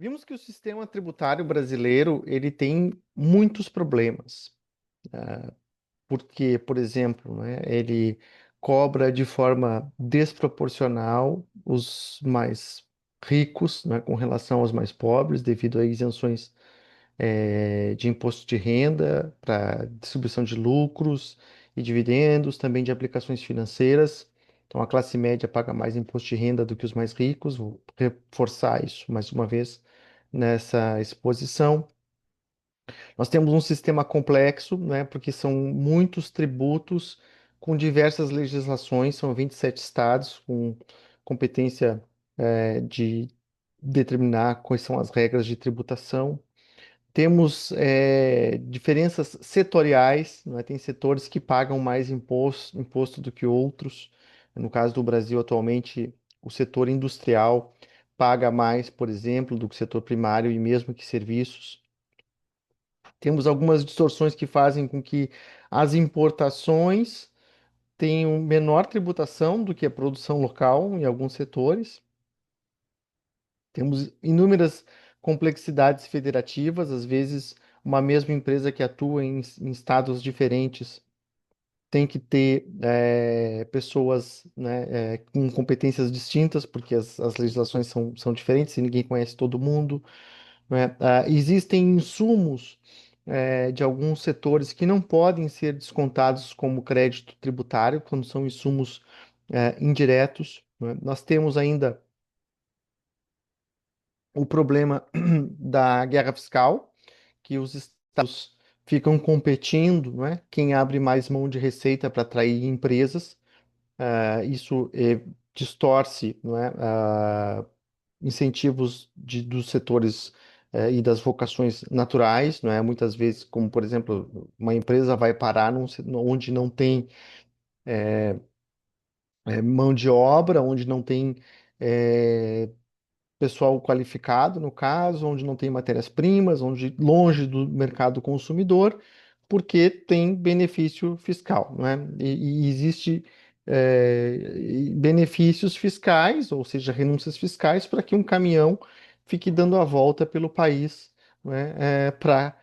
Vimos que o sistema tributário brasileiro ele tem muitos problemas, porque, por exemplo, né, ele cobra de forma desproporcional os mais ricos, né, com relação aos mais pobres, devido a isenções de imposto de renda, para distribuição de lucros e dividendos, também de aplicações financeiras. Então, a classe média paga mais imposto de renda do que os mais ricos. Vou reforçar isso mais uma vez nessa exposição. Nós temos um sistema complexo, né, porque são muitos tributos com diversas legislações, são 27 estados com competência, de determinar quais são as regras de tributação. Temos diferenças setoriais, né? Tem setores que pagam mais imposto do que outros. No caso do Brasil, atualmente, o setor industrial paga mais, por exemplo, do que o setor primário e mesmo que serviços. Temos algumas distorções que fazem com que as importações tenham menor tributação do que a produção local em alguns setores. Temos inúmeras complexidades federativas, às vezes uma mesma empresa que atua em estados diferentes tem que ter pessoas, né, com competências distintas, porque as legislações são diferentes e ninguém conhece todo mundo, né? Existem insumos de alguns setores que não podem ser descontados como crédito tributário, quando são insumos indiretos, né? Nós temos ainda o problema da guerra fiscal, que os estados ficam competindo, não é? Quem abre mais mão de receita para atrair empresas. Isso distorce, não é? Incentivos dos setores e das vocações naturais, não é? Muitas vezes, como por exemplo, uma empresa vai parar onde não tem mão de obra, onde não tem eh, pessoal qualificado, no caso, onde não tem matérias-primas, onde longe do mercado consumidor, porque tem benefício fiscal, não é? E existe benefícios fiscais, ou seja, renúncias fiscais, para que um caminhão fique dando a volta pelo país, não é? Para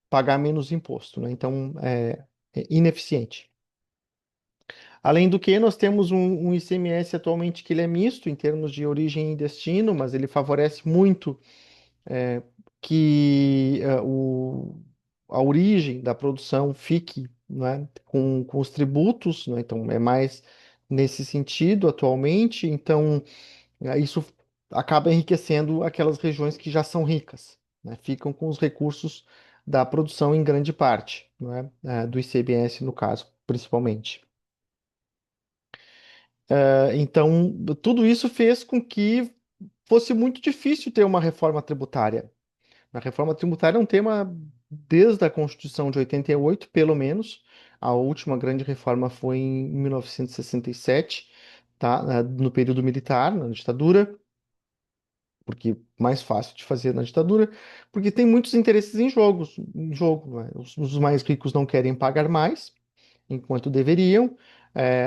pagar menos imposto, né? Então, é ineficiente. Além do que, nós temos um ICMS atualmente que ele é misto em termos de origem e destino, mas ele favorece muito que a origem da produção fique, né, com os tributos, né? Então é mais nesse sentido atualmente. Então isso acaba enriquecendo aquelas regiões que já são ricas, né? Ficam com os recursos da produção em grande parte, né, do ICMS no caso, principalmente. Então, tudo isso fez com que fosse muito difícil ter uma reforma tributária. A reforma tributária é um tema desde a Constituição de 88, pelo menos. A última grande reforma foi em 1967, tá? No período militar, na ditadura, porque mais fácil de fazer na ditadura, porque tem muitos interesses em jogo, né? Os mais ricos não querem pagar mais enquanto deveriam.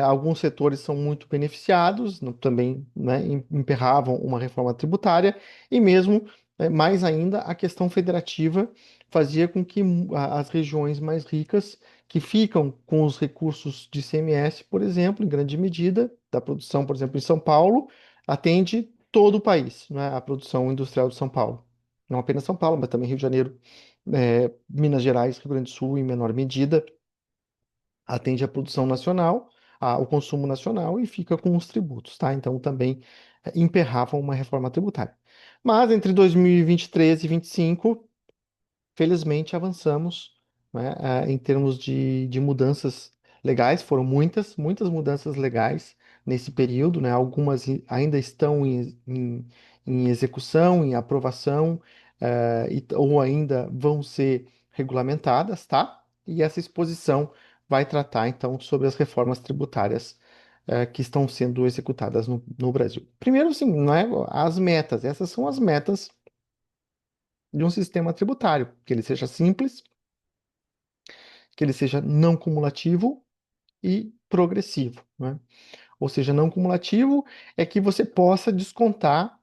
Alguns setores são muito beneficiados, também, né, emperravam uma reforma tributária, e mesmo, mais ainda, a questão federativa fazia com que as regiões mais ricas, que ficam com os recursos de ICMS, por exemplo, em grande medida, da produção, por exemplo, em São Paulo, atende todo o país, né, a produção industrial de São Paulo. Não apenas São Paulo, mas também Rio de Janeiro, Minas Gerais, Rio Grande do Sul, em menor medida atende à produção nacional, ao consumo nacional e fica com os tributos, tá? Então também emperravam uma reforma tributária. Mas entre 2023 e 2025, felizmente avançamos, né, em termos de mudanças legais, foram muitas mudanças legais nesse período, né? Algumas ainda estão em execução, em aprovação, ou ainda vão ser regulamentadas, tá? E essa exposição vai tratar então sobre as reformas tributárias que estão sendo executadas no Brasil. Primeiro, sim, não é as metas. Essas são as metas de um sistema tributário, que ele seja simples, que ele seja não cumulativo e progressivo, né? Ou seja, não cumulativo é que você possa descontar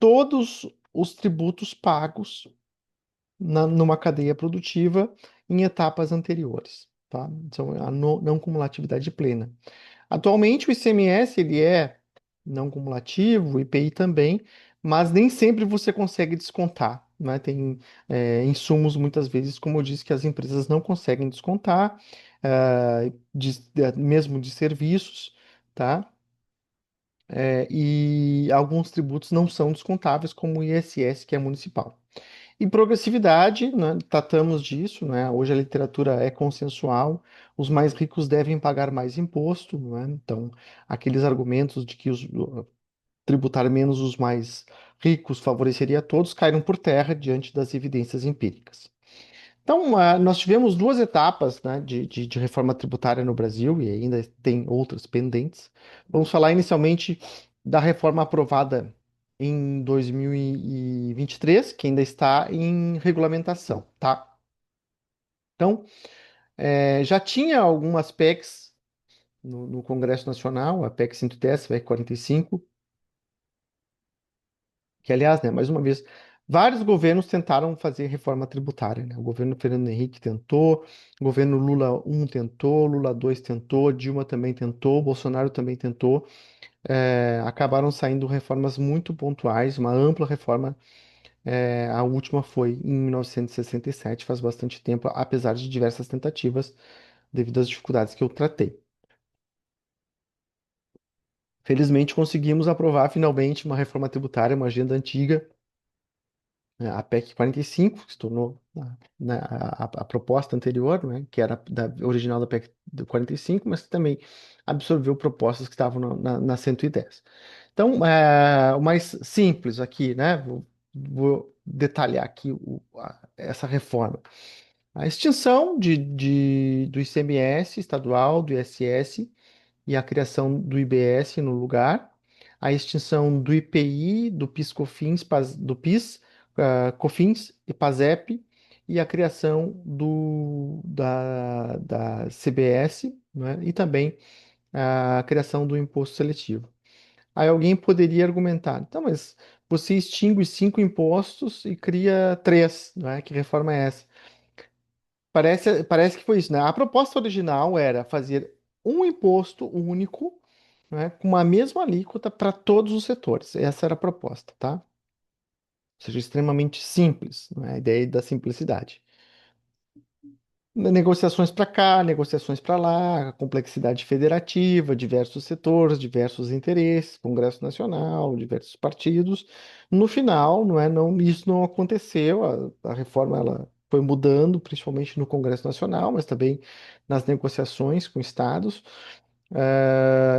todos os tributos pagos numa cadeia produtiva em etapas anteriores, tá? Então, a não cumulatividade plena. Atualmente, o ICMS ele é não cumulativo, o IPI também, mas nem sempre você consegue descontar, né? Tem insumos, muitas vezes, como eu disse, que as empresas não conseguem descontar, mesmo de serviços, tá? E alguns tributos não são descontáveis, como o ISS, que é municipal. E progressividade, né, tratamos disso, né? Hoje a literatura é consensual, os mais ricos devem pagar mais imposto, né? Então, aqueles argumentos de que tributar menos os mais ricos favoreceria a todos caíram por terra diante das evidências empíricas. Então, nós tivemos duas etapas, né, de reforma tributária no Brasil e ainda tem outras pendentes. Vamos falar inicialmente da reforma aprovada em 2023, que ainda está em regulamentação, tá? Então, já tinha algumas PECs no Congresso Nacional, a PEC 110, a PEC 45, que, aliás, né, mais uma vez, vários governos tentaram fazer reforma tributária, né? O governo Fernando Henrique tentou, o governo Lula um tentou, Lula 2 tentou, Dilma também tentou, Bolsonaro também tentou. Acabaram saindo reformas muito pontuais, uma ampla reforma. A última foi em 1967, faz bastante tempo, apesar de diversas tentativas, devido às dificuldades que eu tratei. Felizmente, conseguimos aprovar finalmente uma reforma tributária, uma agenda antiga, né, a PEC 45, que se tornou a proposta anterior, né, que era original da PEC do 45, mas que também absorveu propostas que estavam na 110. Então, o mais simples aqui, né, vou detalhar aqui essa reforma. A extinção do ICMS estadual, do ISS, e a criação do IBS no lugar, a extinção do IPI, do PIS/COFINS, do PIS, COFINS e PASEP, e a criação da CBS, né, e também a criação do imposto seletivo. Aí alguém poderia argumentar, então, mas você extingue cinco impostos e cria três, né? Que reforma é essa? Parece que foi isso, né? A proposta original era fazer um imposto único, né, com uma mesma alíquota para todos os setores. Essa era a proposta, tá? Ou seja, extremamente simples, né? A ideia da simplicidade. Negociações para cá, negociações para lá, complexidade federativa, diversos setores, diversos interesses, Congresso Nacional, diversos partidos. No final, não é, não, isso não aconteceu. A reforma ela foi mudando, principalmente no Congresso Nacional, mas também nas negociações com estados,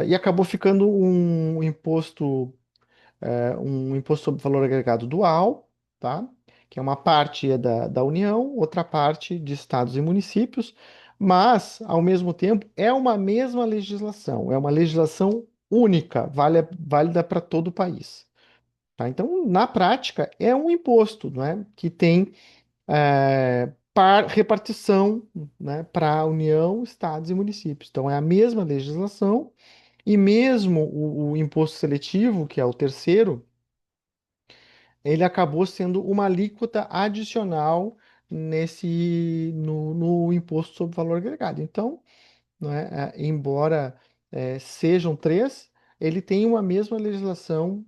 e acabou ficando um imposto sobre valor agregado dual, tá? Que é uma parte da União, outra parte de estados e municípios, mas, ao mesmo tempo, é uma mesma legislação, é uma legislação única, válida para todo o país. Tá? Então, na prática, é um imposto, né, que tem repartição, né, para a União, estados e municípios. Então, é a mesma legislação, e mesmo o imposto seletivo, que é o terceiro, ele acabou sendo uma alíquota adicional no imposto sobre valor agregado. Então, né, embora sejam três, ele tem uma mesma legislação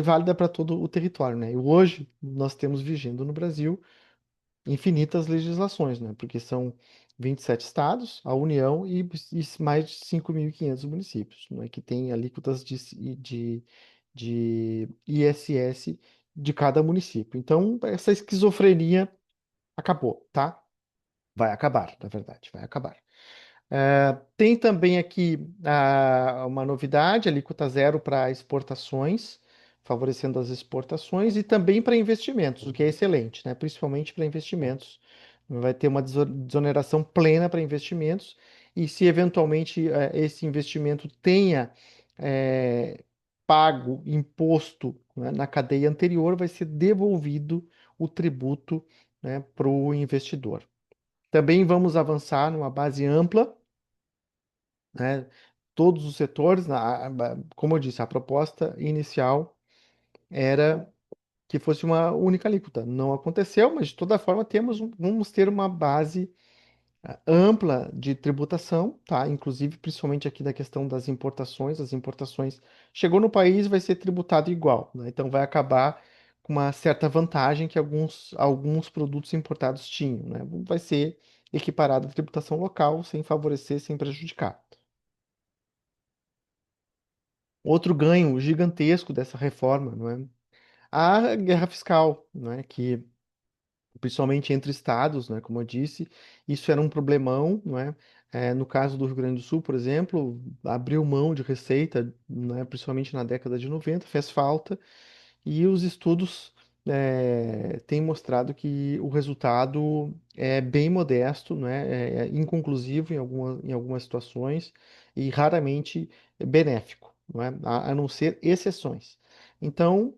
válida para todo o território, né? E hoje nós temos vigendo no Brasil infinitas legislações, né? Porque são 27 estados, a União e mais de 5.500 municípios, né? Que têm alíquotas de ISS de cada município. Então, essa esquizofrenia acabou, tá? Vai acabar, na verdade, vai acabar. Tem também aqui uma novidade, alíquota zero para exportações, favorecendo as exportações e também para investimentos, o que é excelente, né? Principalmente para investimentos. Vai ter uma desoneração plena para investimentos e se eventualmente esse investimento tenha eh, pago imposto, né, na cadeia anterior, vai ser devolvido o tributo, né, para o investidor. Também vamos avançar numa base ampla, né? Todos os setores, como eu disse, a proposta inicial era que fosse uma única alíquota. Não aconteceu, mas de toda forma vamos ter uma base ampla de tributação, tá? Inclusive, principalmente aqui da questão das importações. As importações chegou no país, vai ser tributado igual, né? Então vai acabar com uma certa vantagem que alguns produtos importados tinham, né? Vai ser equiparado à tributação local, sem favorecer, sem prejudicar. Outro ganho gigantesco dessa reforma, não é? A guerra fiscal, né? Que principalmente entre estados, né? Como eu disse, isso era um problemão, não é? No caso do Rio Grande do Sul, por exemplo, abriu mão de receita, né? Principalmente na década de 90, fez falta, e os estudos têm mostrado que o resultado é bem modesto, né? É inconclusivo em algumas situações e raramente benéfico, não é? A não ser exceções. Então,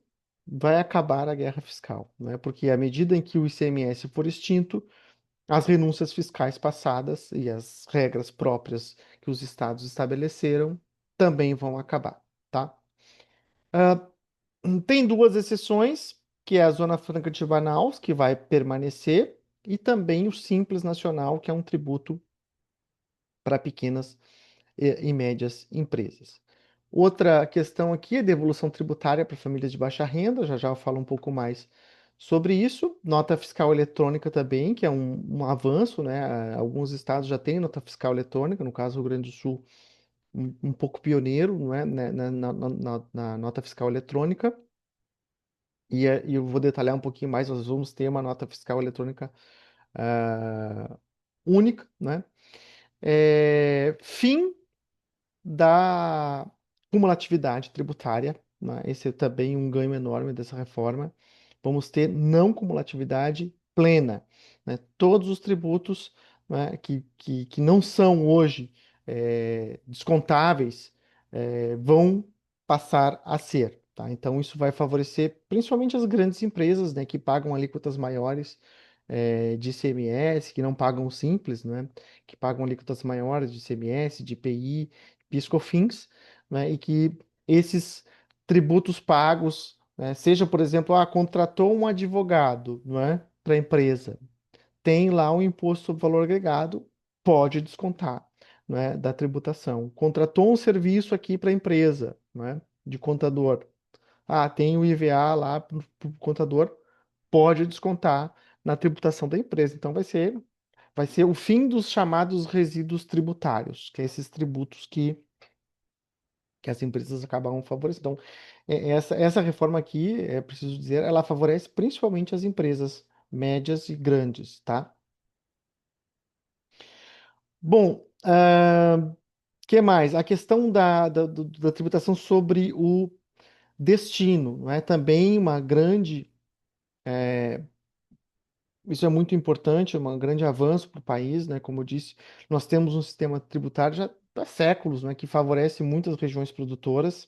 vai acabar a guerra fiscal, né? Porque à medida em que o ICMS for extinto, as renúncias fiscais passadas e as regras próprias que os estados estabeleceram também vão acabar, tá? Ah, tem duas exceções, que é a Zona Franca de Manaus, que vai permanecer, e também o Simples Nacional, que é um tributo para pequenas e médias empresas. Outra questão aqui é devolução tributária para famílias de baixa renda, já já eu falo um pouco mais sobre isso. Nota fiscal eletrônica também, que é um avanço, né? Alguns estados já têm nota fiscal eletrônica, no caso, o Rio Grande do Sul, um pouco pioneiro, não é? Na nota fiscal eletrônica. E eu vou detalhar um pouquinho mais, nós vamos ter uma nota fiscal eletrônica ah, única, né? Fim da cumulatividade tributária, né? Esse é também um ganho enorme dessa reforma. Vamos ter não cumulatividade plena, né? Todos os tributos, né, que não são hoje descontáveis vão passar a ser, tá? Então isso vai favorecer principalmente as grandes empresas, né, que pagam alíquotas maiores de ICMS, que não pagam o simples, né? Que pagam alíquotas maiores de ICMS, de IPI, PIS/COFINS, né, e que esses tributos pagos, né, seja, por exemplo, contratou um advogado, não é, para a empresa, tem lá o imposto sobre valor agregado, pode descontar, não é, da tributação. Contratou um serviço aqui para a empresa, não é, de contador. Tem o IVA lá para o contador, pode descontar na tributação da empresa. Então vai ser o fim dos chamados resíduos tributários, que é esses tributos que as empresas acabam favorecendo. Então, essa reforma aqui, é preciso dizer, ela favorece principalmente as empresas médias e grandes, tá? Bom, que mais? A questão da tributação sobre o destino, não é? Também uma grande, isso é muito importante, é um grande avanço para o país, né? Como eu disse, nós temos um sistema tributário já há séculos, né? Que favorece muitas regiões produtoras.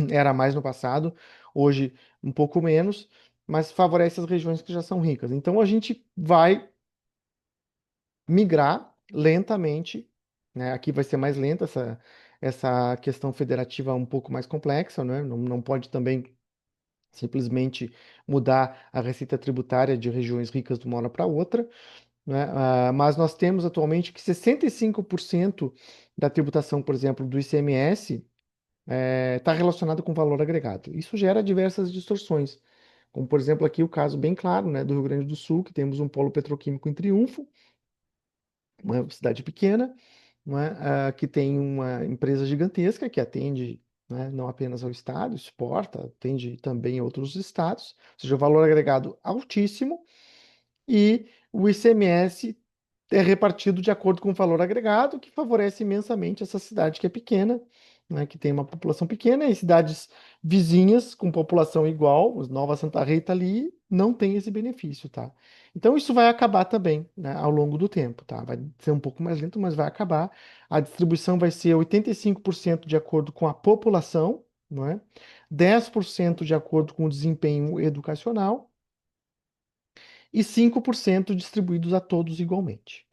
Era mais no passado, hoje um pouco menos, mas favorece as regiões que já são ricas. Então a gente vai migrar lentamente, né? Aqui vai ser mais lenta essa questão federativa um pouco mais complexa, né? Não pode também simplesmente mudar a receita tributária de regiões ricas de uma hora para outra, né? Mas nós temos atualmente que 65% da tributação, por exemplo, do ICMS está relacionado com valor agregado. Isso gera diversas distorções, como por exemplo aqui o caso bem claro, né, do Rio Grande do Sul, que temos um polo petroquímico em Triunfo, uma cidade pequena, não é, que tem uma empresa gigantesca que atende, né, não apenas ao estado, exporta, atende também a outros estados, ou seja, o valor agregado altíssimo, e o ICMS é repartido de acordo com o valor agregado, que favorece imensamente essa cidade que é pequena, né, que tem uma população pequena, e cidades vizinhas com população igual, Nova Santa Rita ali, não tem esse benefício, tá? Então isso vai acabar também, né, ao longo do tempo, tá? Vai ser um pouco mais lento, mas vai acabar. A distribuição vai ser 85% de acordo com a população, não é? 10% de acordo com o desempenho educacional e 5% distribuídos a todos igualmente.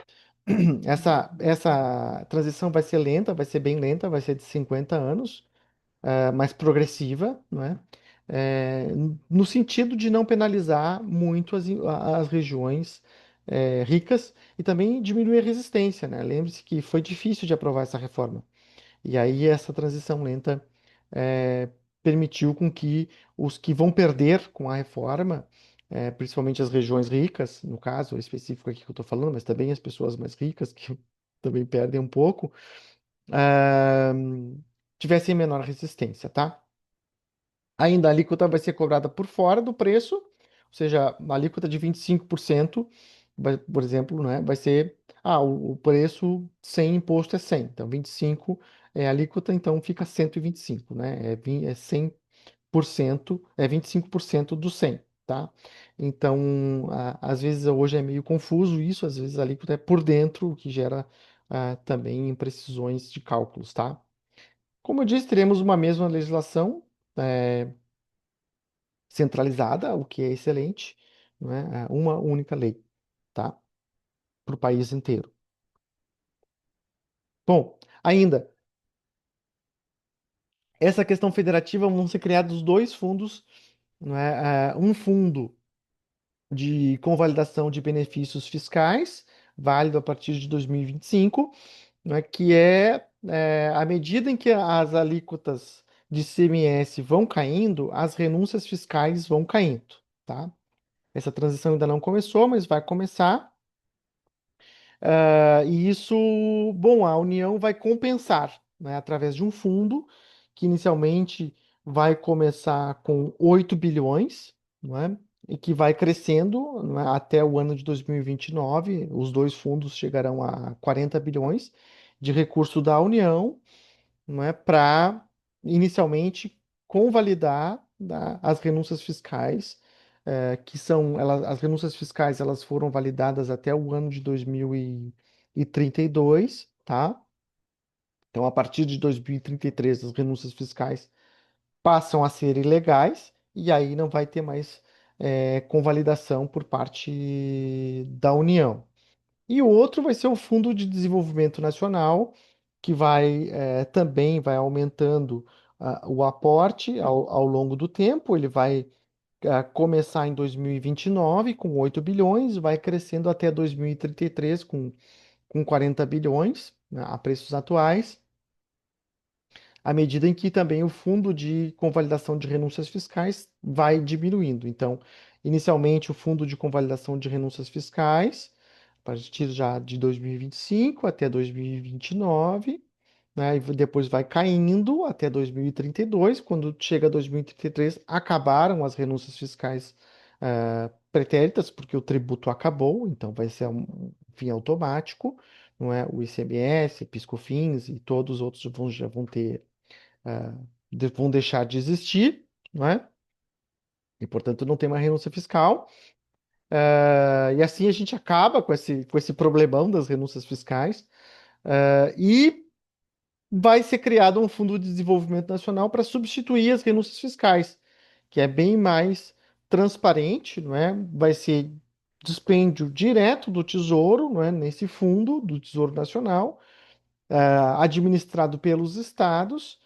Essa transição vai ser lenta, vai ser bem lenta, vai ser de 50 anos, mais progressiva, não é? no sentido de não penalizar muito as regiões ricas e também diminuir a resistência, né? Lembre-se que foi difícil de aprovar essa reforma. E aí essa transição lenta eh, permitiu com que os que vão perder com a reforma, principalmente as regiões ricas, no caso específico aqui que eu estou falando, mas também as pessoas mais ricas que também perdem um pouco, ah, tivessem menor resistência, tá? Ainda a alíquota vai ser cobrada por fora do preço, ou seja, uma alíquota de 25%, por exemplo, né, vai ser, o preço sem imposto é 100, então 25 é a alíquota, então fica 125, né, é 100%, é 25% do 100, tá? Então, às vezes hoje é meio confuso isso, às vezes a alíquota é por dentro, o que gera também imprecisões de cálculos, tá? Como eu disse, teremos uma mesma legislação, é, centralizada, o que é excelente, não é? Uma única lei, tá? Para o país inteiro. Bom, ainda, essa questão federativa vão ser criados dois fundos, não é? Um fundo de convalidação de benefícios fiscais, válido a partir de 2025, não é? Que à medida em que as alíquotas de CMS vão caindo, as renúncias fiscais vão caindo, tá? Essa transição ainda não começou, mas vai começar. E isso, bom, a União vai compensar, né, através de um fundo que inicialmente vai começar com 8 bilhões, não é? E que vai crescendo, não é, até o ano de 2029. Os dois fundos chegarão a 40 bilhões de recurso da União, não é, para inicialmente convalidar as renúncias fiscais, as renúncias fiscais elas foram validadas até o ano de 2032, tá? Então, a partir de 2033, as renúncias fiscais passam a ser ilegais e aí não vai ter mais convalidação por parte da União. E o outro vai ser o Fundo de Desenvolvimento Nacional, que também vai aumentando o aporte ao longo do tempo. Ele vai começar em 2029 com 8 bilhões, vai crescendo até 2033 com 40 bilhões, né, a preços atuais, à medida em que também o fundo de convalidação de renúncias fiscais vai diminuindo. Então, inicialmente, o fundo de convalidação de renúncias fiscais, a partir já de 2025 até 2029, né, e depois vai caindo até 2032. Quando chega a 2033, acabaram as renúncias fiscais pretéritas, porque o tributo acabou, então vai ser um fim automático, não é? O ICMS, PiscoFins e todos os outros já vão ah, vão deixar de existir, não é? E, portanto, não tem mais renúncia fiscal. E assim a gente acaba com esse problemão das renúncias fiscais. E vai ser criado um fundo de desenvolvimento nacional para substituir as renúncias fiscais, que é bem mais transparente, não é? Vai ser dispêndio direto do Tesouro, não é? Nesse fundo do Tesouro Nacional, administrado pelos estados,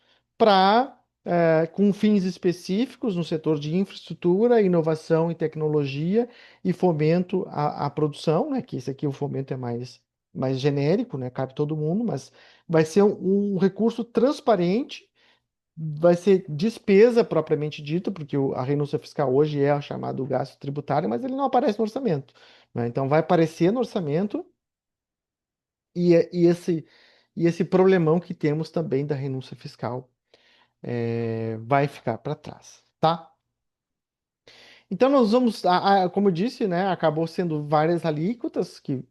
com fins específicos no setor de infraestrutura, inovação e tecnologia e fomento à produção, né? Que esse aqui o fomento é mais genérico, né? Cabe todo mundo, mas vai ser um recurso transparente, vai ser despesa propriamente dita, porque a renúncia fiscal hoje é o chamado gasto tributário, mas ele não aparece no orçamento, né? Então vai aparecer no orçamento e, é- e esse, e esse problemão que temos também da renúncia fiscal vai ficar para trás, tá? Então nós vamos, como eu disse, né, acabou sendo várias alíquotas que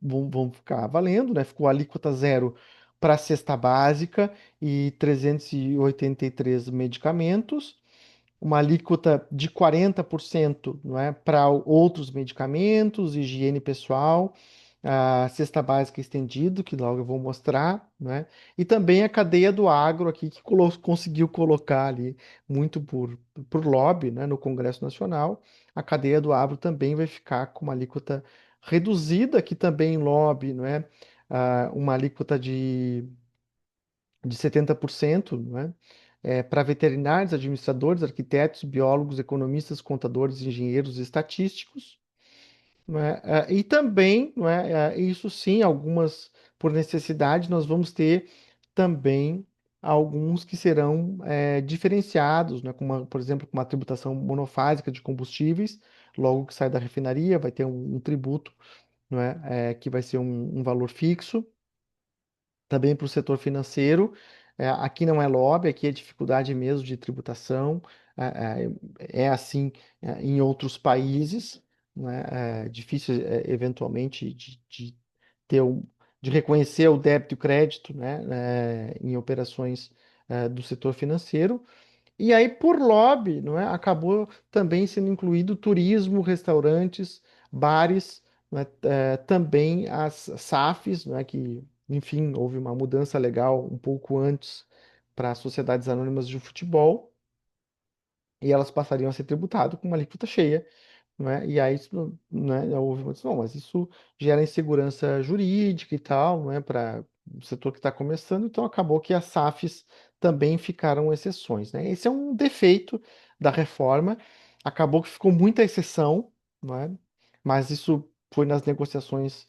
vão ficar valendo, né? Ficou a alíquota zero para a cesta básica e 383 medicamentos, uma alíquota de 40%, não é, para outros medicamentos, higiene pessoal, a cesta básica estendido, que logo eu vou mostrar, né? E também a cadeia do agro aqui, que conseguiu colocar ali, muito por lobby, né, no Congresso Nacional, a cadeia do agro também vai ficar com uma alíquota reduzida, que também em lobby, não é? Uma alíquota de 70%, não é? para veterinários, administradores, arquitetos, biólogos, economistas, contadores, engenheiros e estatísticos, né? E também, não é, isso sim, algumas por necessidade, nós vamos ter também alguns que serão diferenciados, né? Por exemplo, com uma tributação monofásica de combustíveis, logo que sai da refinaria, vai ter um tributo, não é, que vai ser um valor fixo. Também para o setor financeiro, aqui não é lobby, aqui é dificuldade mesmo de tributação, é assim em outros países, né? É difícil eventualmente de ter de reconhecer o débito e o crédito, né? Em operações do setor financeiro. E aí, por lobby, não é, acabou também sendo incluído turismo, restaurantes, bares, não é, também as SAFs, não é, que, enfim, houve uma mudança legal um pouco antes para as sociedades anônimas de futebol, e elas passariam a ser tributadas com uma alíquota cheia, não é? E aí, isso, né, houve uma discussão, mas isso gera insegurança jurídica e tal, não é, para o setor que está começando, então acabou que as SAFs também ficaram exceções, né? Esse é um defeito da reforma, acabou que ficou muita exceção, não é? Mas isso foi nas negociações,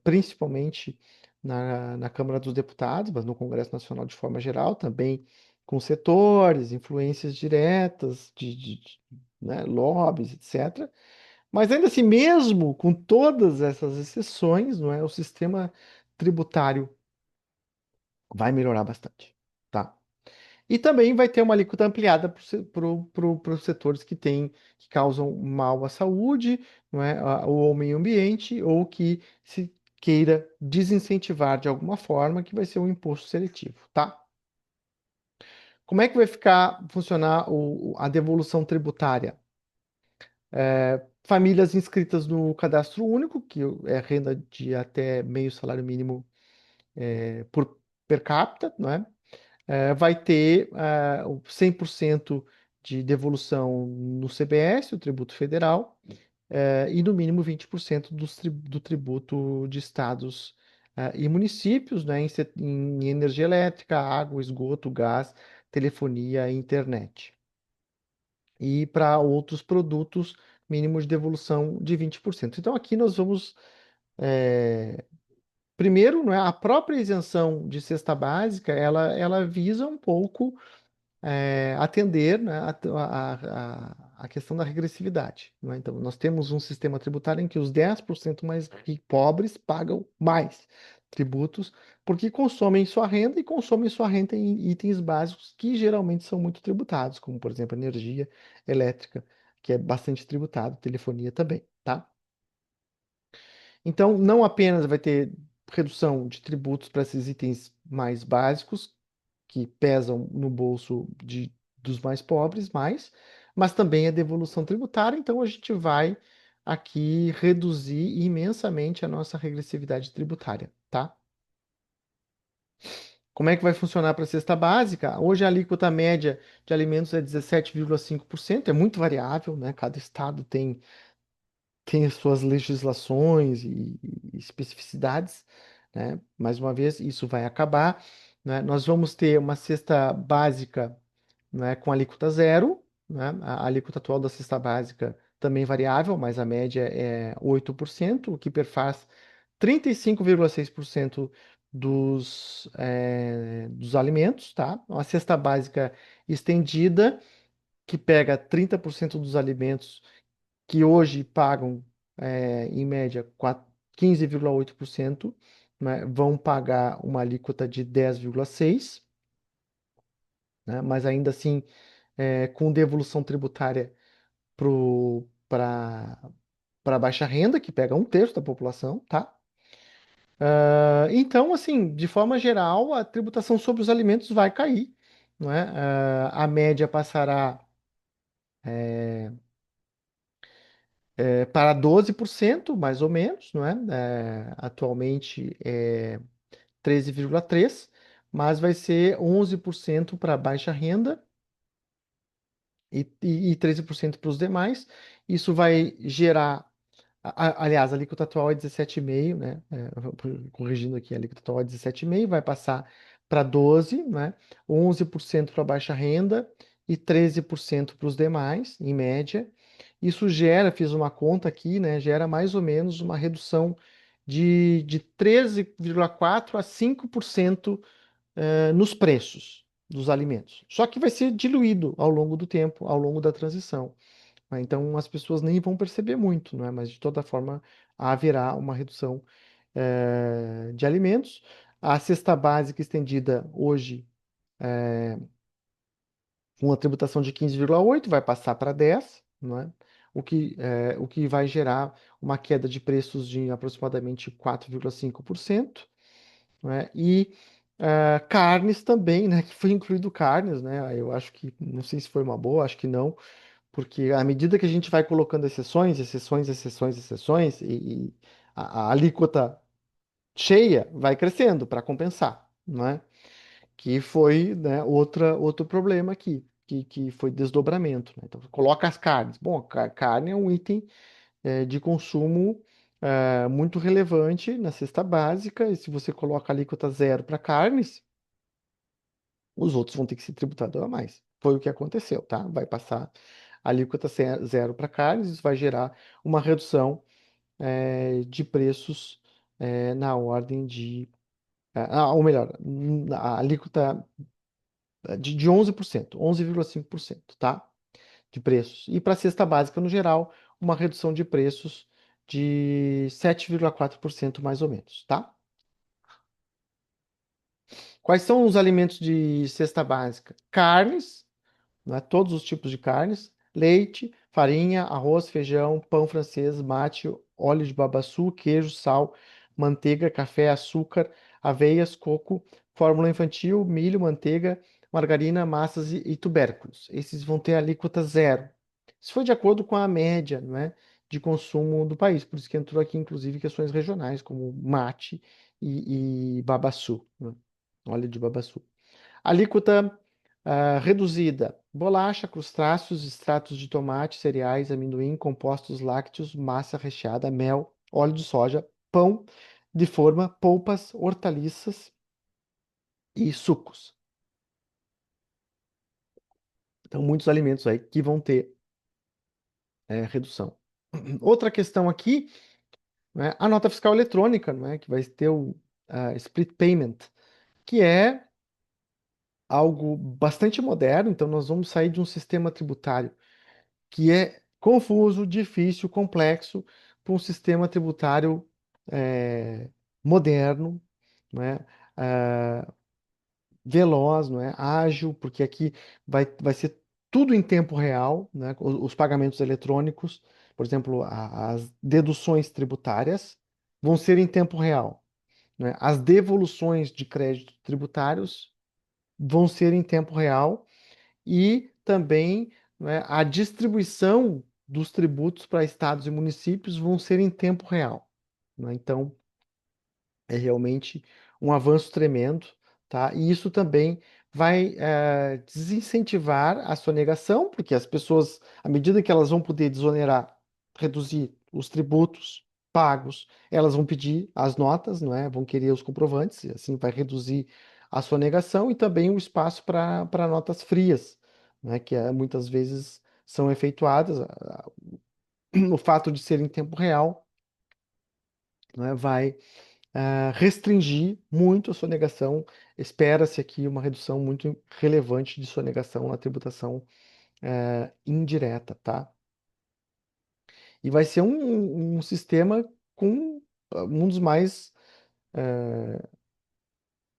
principalmente na Câmara dos Deputados, mas no Congresso Nacional de forma geral, também com setores, influências diretas né, lobbies, etc. Mas ainda assim, mesmo com todas essas exceções, não é, o sistema tributário vai melhorar bastante, tá? E também vai ter uma alíquota ampliada para os setores que causam mal à saúde, não é, ou ao meio ambiente, ou que se queira desincentivar de alguma forma, que vai ser um imposto seletivo, tá? Como é que vai funcionar a devolução tributária? Famílias inscritas no cadastro único, que é renda de até meio salário mínimo por per capita, não é? Vai ter o 100% de devolução no CBS, o tributo federal, e no mínimo 20% do tributo de estados e municípios, né, em energia elétrica, água, esgoto, gás, telefonia e internet. E para outros produtos, mínimo de devolução de 20%. Então, aqui nós vamos, é, primeiro, não é, a própria isenção de cesta básica, ela visa um pouco atender, né, a questão da regressividade, não é? Então, nós temos um sistema tributário em que os 10% mais pobres pagam mais tributos, porque consomem sua renda e consomem sua renda em itens básicos que geralmente são muito tributados, como, por exemplo, energia elétrica, que é bastante tributado, telefonia também, tá? Então, não apenas vai ter redução de tributos para esses itens mais básicos, que pesam no bolso dos mais pobres, mas também a devolução tributária. Então, a gente vai aqui reduzir imensamente a nossa regressividade tributária, tá? Como é que vai funcionar para a cesta básica? Hoje a alíquota média de alimentos é 17,5%, é muito variável, né? Cada estado tem as suas legislações e especificidades, né? Mais uma vez, isso vai acabar, né? Nós vamos ter uma cesta básica, né, com alíquota zero, né? A alíquota atual da cesta básica também variável, mas a média é 8%, o que perfaz 35,6% dos alimentos, tá? Uma cesta básica estendida, que pega 30% dos alimentos que hoje pagam, em média, 15,8%, né, vão pagar uma alíquota de 10,6%, né, mas ainda assim, com devolução tributária para baixa renda, que pega um terço da população, tá? Então, assim, de forma geral, a tributação sobre os alimentos vai cair, não é? A média passará para 12%, mais ou menos, não é? Atualmente é 13,3%, mas vai ser 11% para baixa renda e 13% para os demais. Isso vai gerar, aliás, a alíquota atual é 17,5%, né? Corrigindo aqui, a alíquota atual é 17,5%, vai passar para 12, né? 11% para baixa renda e 13% para os demais, em média. Isso gera, fiz uma conta aqui, né? Gera mais ou menos uma redução de 13,4 a 5% nos preços dos alimentos. Só que vai ser diluído ao longo do tempo, ao longo da transição, né? Então as pessoas nem vão perceber muito, né? Mas de toda forma haverá uma redução de alimentos. A cesta básica estendida hoje, com uma tributação de 15,8, vai passar para 10, não é? O que vai gerar uma queda de preços de aproximadamente 4,5%, né? E carnes também, né? Que foi incluído carnes, né? Eu acho que, não sei se foi uma boa, acho que não, porque à medida que a gente vai colocando exceções, exceções, exceções, exceções, e a alíquota cheia vai crescendo para compensar, não é? Que foi, né, outro problema aqui, que foi desdobramento, né? Então, coloca as carnes. Bom, carne é um item de consumo muito relevante na cesta básica, e se você coloca a alíquota zero para carnes, os outros vão ter que ser tributados a mais. Foi o que aconteceu, tá? Vai passar a alíquota zero para carnes, isso vai gerar uma redução de preços na ordem de. Ou melhor, a alíquota de 11%, 11,5%, tá? De preços. E para a cesta básica, no geral, uma redução de preços de 7,4% mais ou menos, tá? Quais são os alimentos de cesta básica? Carnes, né? Todos os tipos de carnes, leite, farinha, arroz, feijão, pão francês, mate, óleo de babaçu, queijo, sal, manteiga, café, açúcar, aveias, coco, fórmula infantil, milho, manteiga, margarina, massas e tubérculos. Esses vão ter alíquota zero. Isso foi de acordo com a média, né, de consumo do país. Por isso que entrou aqui, inclusive, questões regionais, como mate e babaçu, né? Óleo de babaçu. Alíquota reduzida: bolacha, crustáceos, extratos de tomate, cereais, amendoim, compostos lácteos, massa recheada, mel, óleo de soja, pão de forma, polpas, hortaliças e sucos. Então, muitos alimentos aí que vão ter redução. Outra questão aqui, né, a nota fiscal eletrônica, né, que vai ter o split payment, que é algo bastante moderno. Então, nós vamos sair de um sistema tributário que é confuso, difícil, complexo, para um sistema tributário moderno, né? ah, Veloz, não é? Ágil, porque aqui vai ser tudo em tempo real, né? Os pagamentos eletrônicos, por exemplo, as deduções tributárias vão ser em tempo real, né? As devoluções de créditos tributários vão ser em tempo real e também, né, a distribuição dos tributos para estados e municípios vão ser em tempo real, né? Então, é realmente um avanço tremendo, tá? E isso também vai desincentivar a sonegação, porque as pessoas, à medida que elas vão poder desonerar, reduzir os tributos pagos, elas vão pedir as notas, não é? Vão querer os comprovantes, e assim vai reduzir a sonegação e também o espaço para notas frias, né? Que muitas vezes são efetuadas. O fato de ser em tempo real, né, vai restringir muito a sonegação. Espera-se aqui uma redução muito relevante de sonegação na tributação indireta, tá? E vai ser um sistema com um dos mais eh,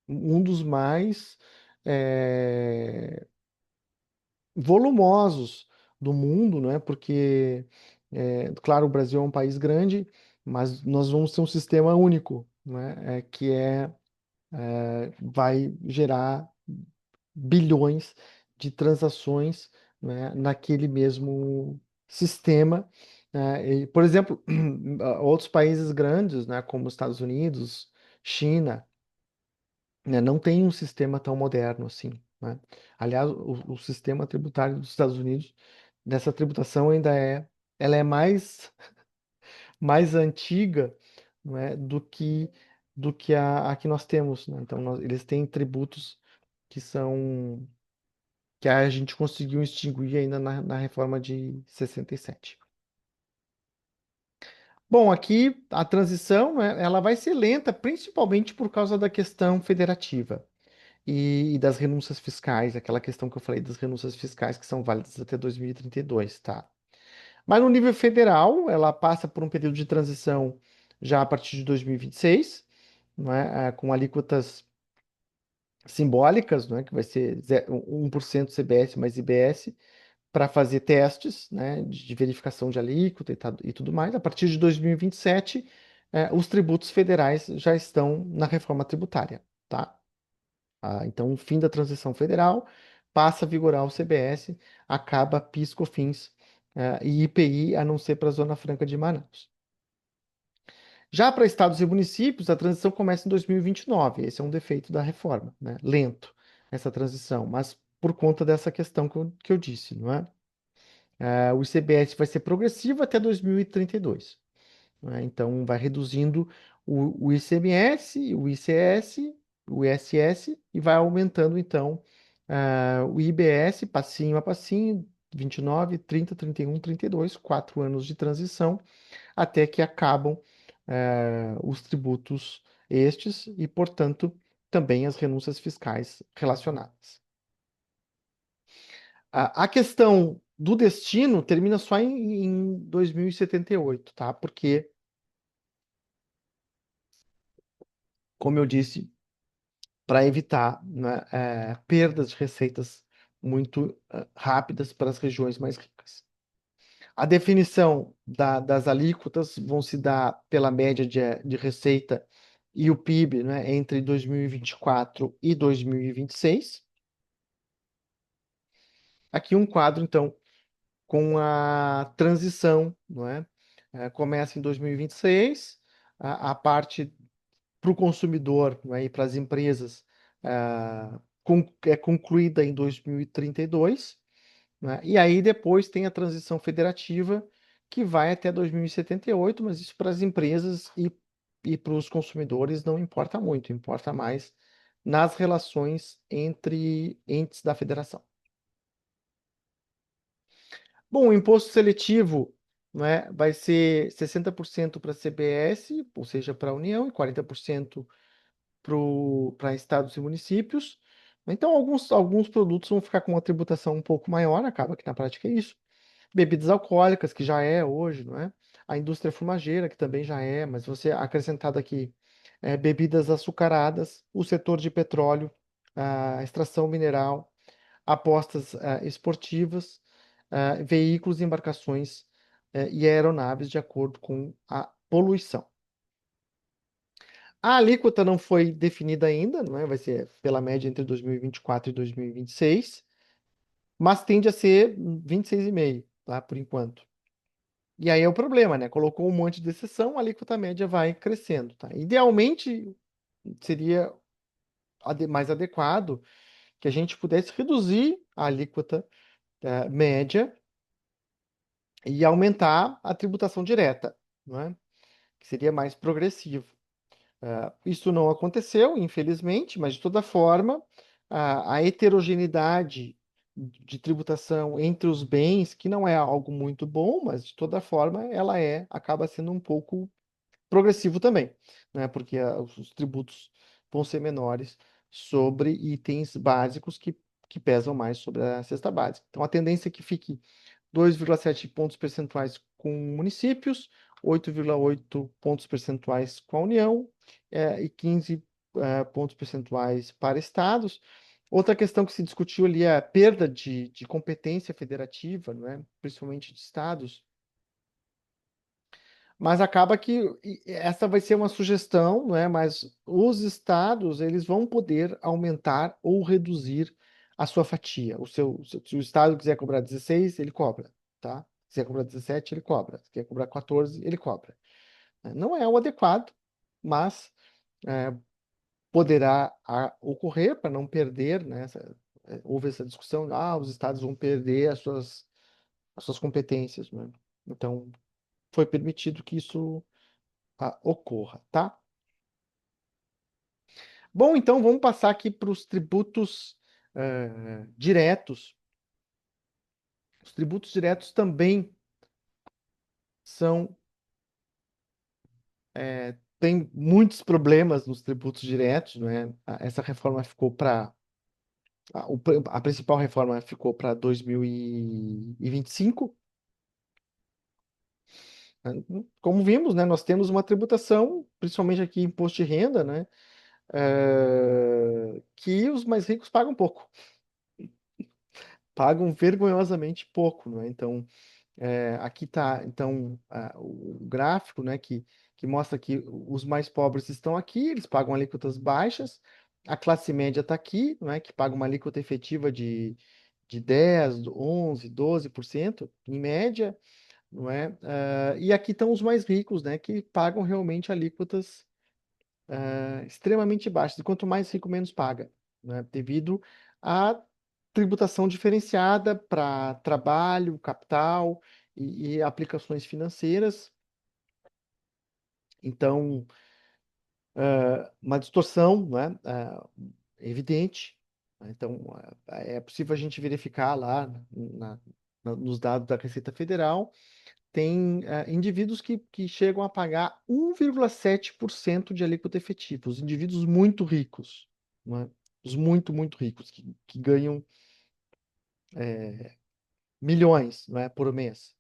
um dos mais eh, volumosos do mundo, né? Porque, claro, o Brasil é um país grande, mas nós vamos ter um sistema único, né? Vai gerar bilhões de transações, né, naquele mesmo sistema, né? E, por exemplo, outros países grandes, né, como os Estados Unidos, China, né, não tem um sistema tão moderno assim, né? Aliás, o sistema tributário dos Estados Unidos, dessa tributação ela é mais antiga, não é, do que do que a que nós temos, né? Então, eles têm tributos que são que a gente conseguiu extinguir ainda na reforma de 67. Bom, aqui a transição, né, ela vai ser lenta, principalmente por causa da questão federativa e das renúncias fiscais, aquela questão que eu falei das renúncias fiscais que são válidas até 2032, tá? Mas no nível federal, ela passa por um período de transição já a partir de 2026, né, com alíquotas simbólicas, né, que vai ser 1% CBS mais IBS, para fazer testes, né, de verificação de alíquota e tudo mais. A partir de 2027, os tributos federais já estão na reforma tributária, tá? Então, o fim da transição federal, passa a vigorar o CBS, acaba PIS, COFINS, e IPI, a não ser para a Zona Franca de Manaus. Já para estados e municípios, a transição começa em 2029. Esse é um defeito da reforma, né? Lento essa transição, mas por conta dessa questão que eu disse, não é? O ICBS vai ser progressivo até 2032, né? Então, vai reduzindo o ICMS, o ICS, o ISS e vai aumentando, então, o IBS, passinho a passinho, 29, 30, 31, 32, 4 anos de transição, até que acabam, os tributos estes e, portanto, também as renúncias fiscais relacionadas. A questão do destino termina só em 2078, tá? Porque, como eu disse, para evitar, né, perdas de receitas muito rápidas para as regiões mais ricas. A definição das alíquotas vão se dar pela média de receita e o PIB, né, entre 2024 e 2026. Aqui um quadro, então, com a transição, não é? Começa em 2026, a parte para o consumidor, não é? E para as empresas, é concluída em 2032, né? E aí depois tem a transição federativa, que vai até 2078, mas isso para as empresas e para os consumidores não importa muito, importa mais nas relações entre entes da federação. Bom, o imposto seletivo, né, vai ser 60% para a CBS, ou seja, para a União, e 40% para estados e municípios. Então, alguns produtos vão ficar com uma tributação um pouco maior, acaba que na prática é isso. Bebidas alcoólicas, que já é hoje, não é? A indústria fumageira, que também já é, mas você acrescentado aqui, bebidas açucaradas, o setor de petróleo, a extração mineral, apostas esportivas, veículos, embarcações e aeronaves, de acordo com a poluição. A alíquota não foi definida ainda, não é? Vai ser pela média entre 2024 e 2026, mas tende a ser 26,5, tá? Por enquanto. E aí é o problema, né? Colocou um monte de exceção, a alíquota média vai crescendo, tá? Idealmente, seria mais adequado que a gente pudesse reduzir a alíquota média e aumentar a tributação direta, não é? Que seria mais progressivo. Isso não aconteceu, infelizmente, mas de toda forma, a heterogeneidade de tributação entre os bens, que não é algo muito bom, mas de toda forma ela acaba sendo um pouco progressivo também, né? Porque os tributos vão ser menores sobre itens básicos que pesam mais sobre a cesta básica. Então a tendência é que fique 2,7 pontos percentuais com municípios, 8,8 pontos percentuais com a União, e 15 pontos percentuais para estados. Outra questão que se discutiu ali é a perda de competência federativa, não é? Principalmente de estados, mas acaba que essa vai ser uma sugestão, não é? Mas os estados eles vão poder aumentar ou reduzir a sua fatia. Se o estado quiser cobrar 16, ele cobra, tá? Se quiser cobrar 17, ele cobra. Se quiser cobrar 14, ele cobra. Não é o adequado, mas é, poderá ocorrer para não perder, né? Houve essa discussão, os estados vão perder as suas competências, né? Então, foi permitido que isso ocorra, tá? Bom, então vamos passar aqui para os tributos diretos. Os tributos diretos também são, tem muitos problemas nos tributos diretos, né? Essa reforma ficou para a principal reforma ficou para 2025. Né? Como vimos, né, nós temos uma tributação, principalmente aqui imposto de renda, né, que os mais ricos pagam pouco, pagam vergonhosamente pouco, né? Então, aqui está então o gráfico, né, que mostra que os mais pobres estão aqui, eles pagam alíquotas baixas, a classe média está aqui, né, que paga uma alíquota efetiva de 10, 11, 12% em média, não é? E aqui estão os mais ricos, né, que pagam realmente alíquotas extremamente baixas. E quanto mais rico, menos paga, né, devido à tributação diferenciada para trabalho, capital e aplicações financeiras. Então, uma distorção, né, evidente. Né? Então, é possível a gente verificar lá nos dados da Receita Federal tem indivíduos que chegam a pagar 1,7% de alíquota efetiva, os indivíduos muito ricos, né? Os muito, muito ricos, que ganham milhões, né, por mês.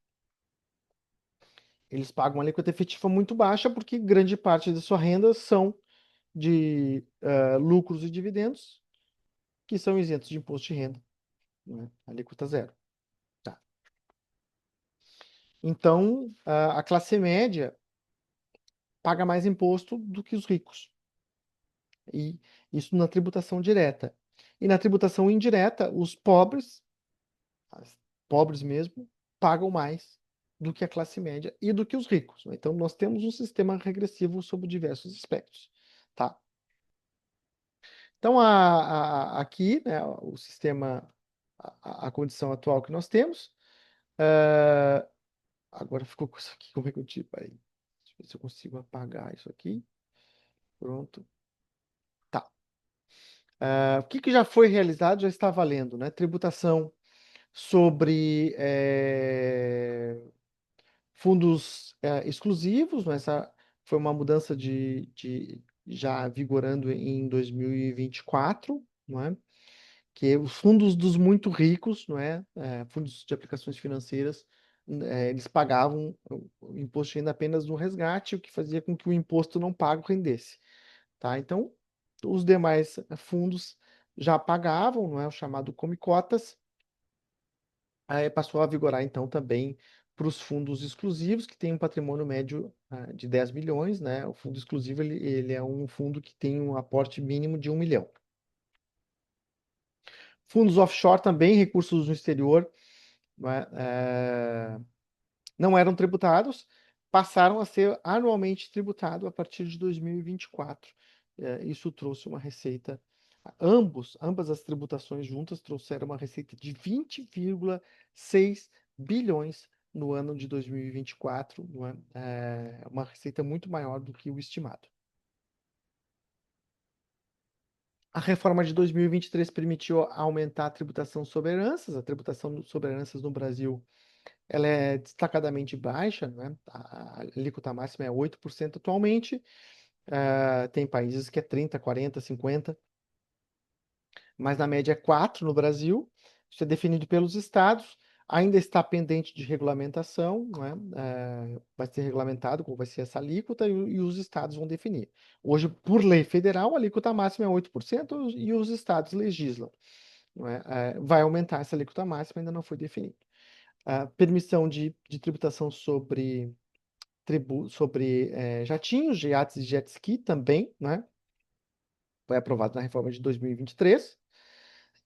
Eles pagam uma alíquota efetiva muito baixa porque grande parte da sua renda são de lucros e dividendos que são isentos de imposto de renda, né? Alíquota zero. Tá. Então, a classe média paga mais imposto do que os ricos. E isso na tributação direta. E na tributação indireta, os pobres, os pobres mesmo, pagam mais do que a classe média e do que os ricos, né? Então, nós temos um sistema regressivo sobre diversos aspectos, tá? Então, aqui, né, o sistema, a condição atual que nós temos. eh, Agora ficou com isso aqui, como é que eu tiro? Peraí. Deixa eu ver se eu consigo apagar isso aqui. Pronto. Tá. O que já foi realizado já está valendo, né? Tributação sobre fundos exclusivos, né? Essa foi uma mudança de já vigorando em 2024, não é? Que os fundos dos muito ricos, não é? Fundos de aplicações financeiras, eles pagavam o imposto de renda apenas no resgate, o que fazia com que o imposto não pago rendesse, tá? Então, os demais fundos já pagavam, não é? O chamado come cotas. Aí passou a vigorar então também para os fundos exclusivos, que têm um patrimônio médio de 10 milhões, né? O fundo exclusivo ele é um fundo que tem um aporte mínimo de 1 milhão. Fundos offshore também, recursos no exterior, não é? Não eram tributados, passaram a ser anualmente tributados a partir de 2024. Isso trouxe uma receita, ambas as tributações juntas trouxeram uma receita de 20,6 bilhões no ano de 2024, não é? Uma receita muito maior do que o estimado. A reforma de 2023 permitiu aumentar a tributação sobre heranças. A tributação sobre heranças no Brasil ela é destacadamente baixa, né? A alíquota máxima é 8% atualmente. Tem países que é 30, 40, 50, mas na média é 4% no Brasil. Isso é definido pelos estados. Ainda está pendente de regulamentação, né? Vai ser regulamentado como vai ser essa alíquota e os estados vão definir. Hoje, por lei federal, a alíquota máxima é 8% e os estados legislam, não é? Vai aumentar essa alíquota máxima, ainda não foi definido. A permissão de tributação sobre jatinhos, iates e jet ski também, né? Foi aprovado na reforma de 2023.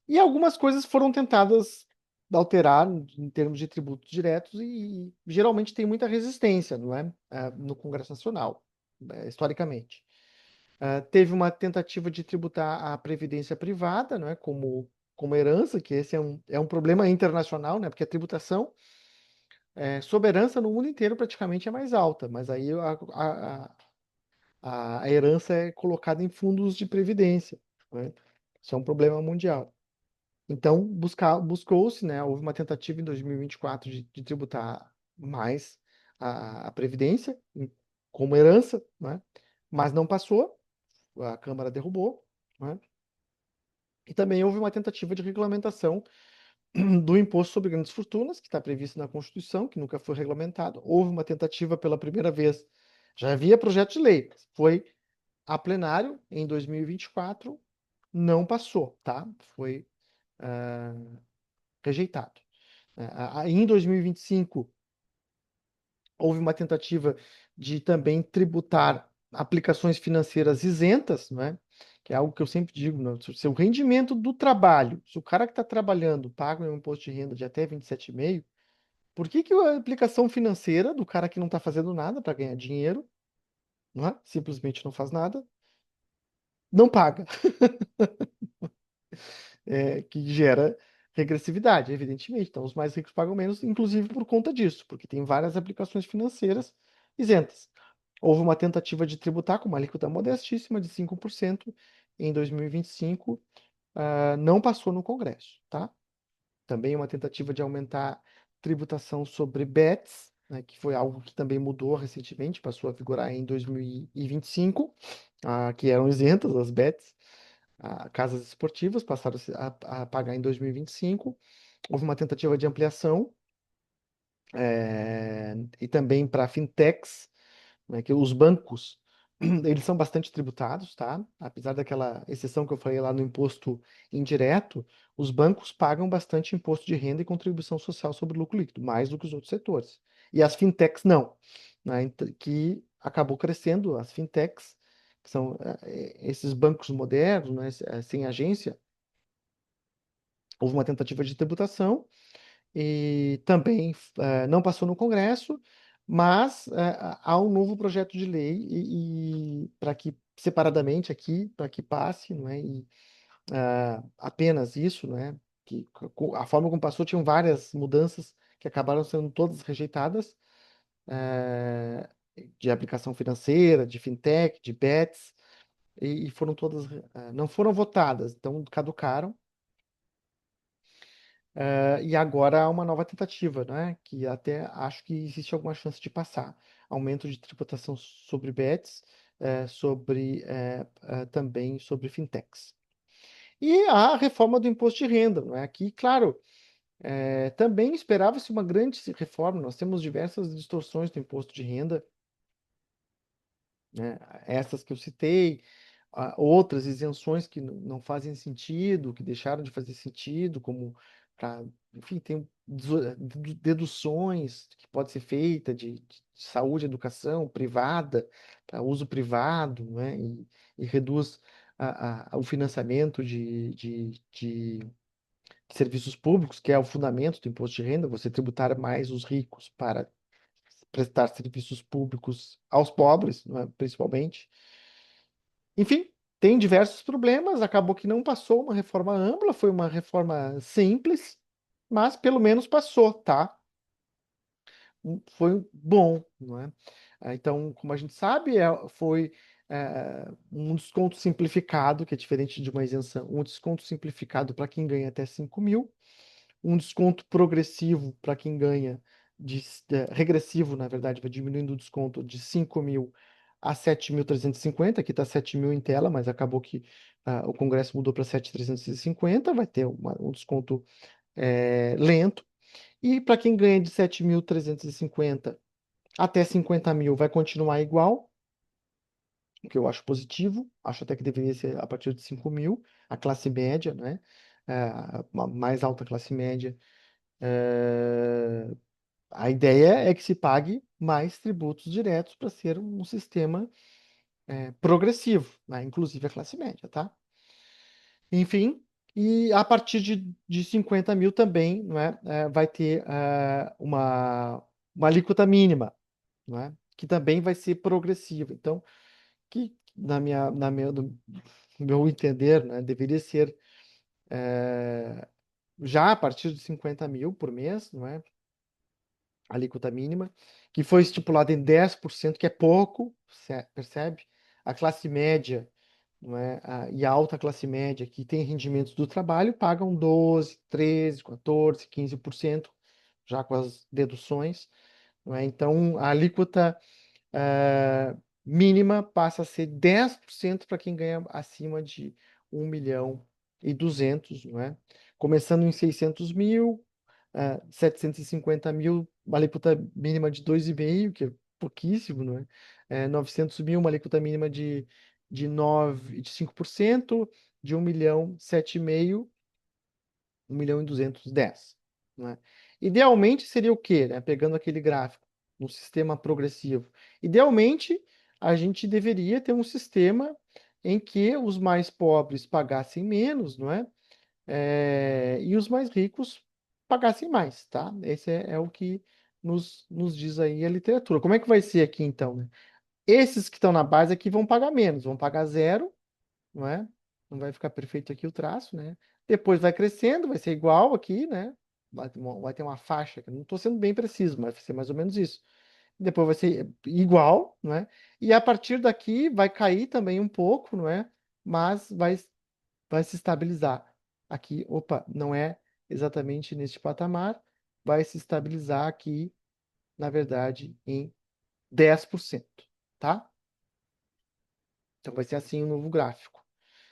E algumas coisas foram tentadas alterar em termos de tributos diretos e geralmente tem muita resistência, não é? No Congresso Nacional, historicamente. Teve uma tentativa de tributar a previdência privada, não é? Como herança, que esse é um problema internacional, né? Porque a tributação sob herança no mundo inteiro praticamente é mais alta, mas aí a herança é colocada em fundos de previdência, né? Isso é um problema mundial. Então, buscou-se, né, houve uma tentativa em 2024 de tributar mais a Previdência como herança, né, mas não passou, a Câmara derrubou, né, e também houve uma tentativa de regulamentação do imposto sobre grandes fortunas, que está previsto na Constituição, que nunca foi regulamentado. Houve uma tentativa pela primeira vez, já havia projeto de lei, foi a plenário em 2024, não passou, tá? Foi ah, rejeitado. Em 2025, houve uma tentativa de também tributar aplicações financeiras isentas, né? Que é algo que eu sempre digo, né? Se o rendimento do trabalho, se o cara que está trabalhando paga um imposto de renda de até 27,5%, por que que a aplicação financeira do cara que não está fazendo nada para ganhar dinheiro, não é? Simplesmente não faz nada, não paga? Que gera regressividade, evidentemente. Então, os mais ricos pagam menos, inclusive por conta disso, porque tem várias aplicações financeiras isentas. Houve uma tentativa de tributar com uma alíquota modestíssima de 5% em 2025, não passou no Congresso, tá? Também uma tentativa de aumentar tributação sobre bets, né, que foi algo que também mudou recentemente, passou a vigorar em 2025, que eram isentas as bets. Casas esportivas passaram a pagar em 2025. Houve uma tentativa de ampliação, e também para fintechs, né, que os bancos eles são bastante tributados, tá? Apesar daquela exceção que eu falei lá no imposto indireto, os bancos pagam bastante imposto de renda e contribuição social sobre o lucro líquido, mais do que os outros setores. E as fintechs não, né? Que acabou crescendo, as fintechs, que são esses bancos modernos, né, sem agência. Houve uma tentativa de tributação e também não passou no Congresso, mas há um novo projeto de lei e para que separadamente aqui, para que passe, não é? E apenas isso, né? Que a forma como passou tinham várias mudanças que acabaram sendo todas rejeitadas, eh, de aplicação financeira, de fintech, de bets, e foram todas, não foram votadas, então caducaram. E agora há uma nova tentativa, né? Que até acho que existe alguma chance de passar. Aumento de tributação sobre bets, também sobre fintechs. E a reforma do imposto de renda, não é? Aqui, claro, também esperava-se uma grande reforma. Nós temos diversas distorções do imposto de renda, né? Essas que eu citei, outras isenções que não fazem sentido, que deixaram de fazer sentido, como enfim, tem deduções que pode ser feita de saúde, educação privada, para uso privado, né? E reduz o financiamento de serviços públicos, que é o fundamento do imposto de renda, você tributar mais os ricos para prestar serviços públicos aos pobres, não é? Principalmente. Enfim, tem diversos problemas. Acabou que não passou uma reforma ampla, foi uma reforma simples, mas pelo menos passou, tá? Foi bom, não é? Então, como a gente sabe, foi um desconto simplificado, que é diferente de uma isenção, um desconto simplificado para quem ganha até 5.000, um desconto progressivo para quem ganha, regressivo, na verdade, vai diminuindo o desconto de 5.000 a 7.350. Aqui está 7.000 em tela, mas acabou que o Congresso mudou para 7.350, vai ter um desconto lento. E para quem ganha de 7.350 até 50.000, vai continuar igual, o que eu acho positivo. Acho até que deveria ser a partir de 5.000, a classe média, né? A mais alta classe média. É, a ideia é que se pague mais tributos diretos para ser um sistema progressivo, né? Inclusive a classe média, tá? Enfim, e a partir de 50.000 também, não é? Vai ter uma alíquota mínima, não é? Que também vai ser progressiva. Então, que no meu entender, né, deveria ser já a partir de 50.000 por mês, não é? A alíquota mínima, que foi estipulada em 10%, que é pouco, percebe? a classe média, não é? E a alta classe média, que tem rendimentos do trabalho, pagam 12, 13, 14, 15%, já com as deduções, não é? Então, a alíquota mínima passa a ser 10% para quem ganha acima de 1.200.000, não é? Começando em 600 mil, 750 mil, uma alíquota mínima de 2,5, que é pouquíssimo, não é? 900 mil, uma alíquota mínima de 5%, de 1.000.000, 7,5, 1.200.000, 10, não é? Idealmente seria o quê, né? Pegando aquele gráfico, um sistema progressivo. Idealmente, a gente deveria ter um sistema em que os mais pobres pagassem menos, não é? E os mais ricos pagassem mais, tá? Esse é o que nos diz aí a literatura. Como é que vai ser aqui, então, né? Esses que estão na base aqui vão pagar menos, vão pagar zero, não é? Não vai ficar perfeito aqui o traço, né? Depois vai crescendo, vai ser igual aqui, né? Vai ter uma faixa, que eu não estou sendo bem preciso, mas vai ser mais ou menos isso. Depois vai ser igual, não é? E a partir daqui vai cair também um pouco, não é? Mas vai se estabilizar. Aqui, opa, não é exatamente neste patamar, vai se estabilizar aqui, na verdade, em 10%, tá? Então vai ser assim o novo gráfico.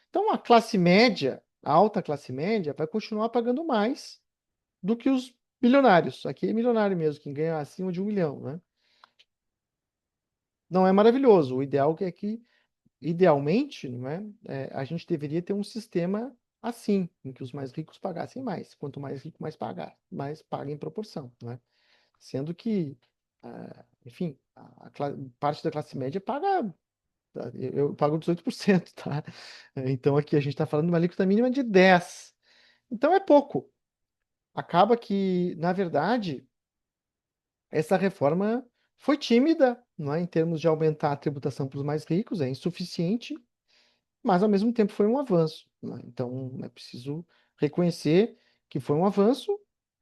Então, a classe média, a alta classe média, vai continuar pagando mais do que os bilionários. Aqui é milionário mesmo, quem ganha acima de 1.000.000, né? Não é maravilhoso. O ideal é que, idealmente, não é? A gente deveria ter um sistema assim, em que os mais ricos pagassem mais. Quanto mais rico, mais pagar, mais paga em proporção, não é? Sendo que, enfim, parte da classe média paga. Eu pago 18%, tá? Então aqui a gente está falando de uma alíquota mínima de 10%. Então é pouco. Acaba que, na verdade, essa reforma foi tímida, não é? Em termos de aumentar a tributação para os mais ricos, é insuficiente, mas ao mesmo tempo foi um avanço, não é? Então é preciso reconhecer que foi um avanço,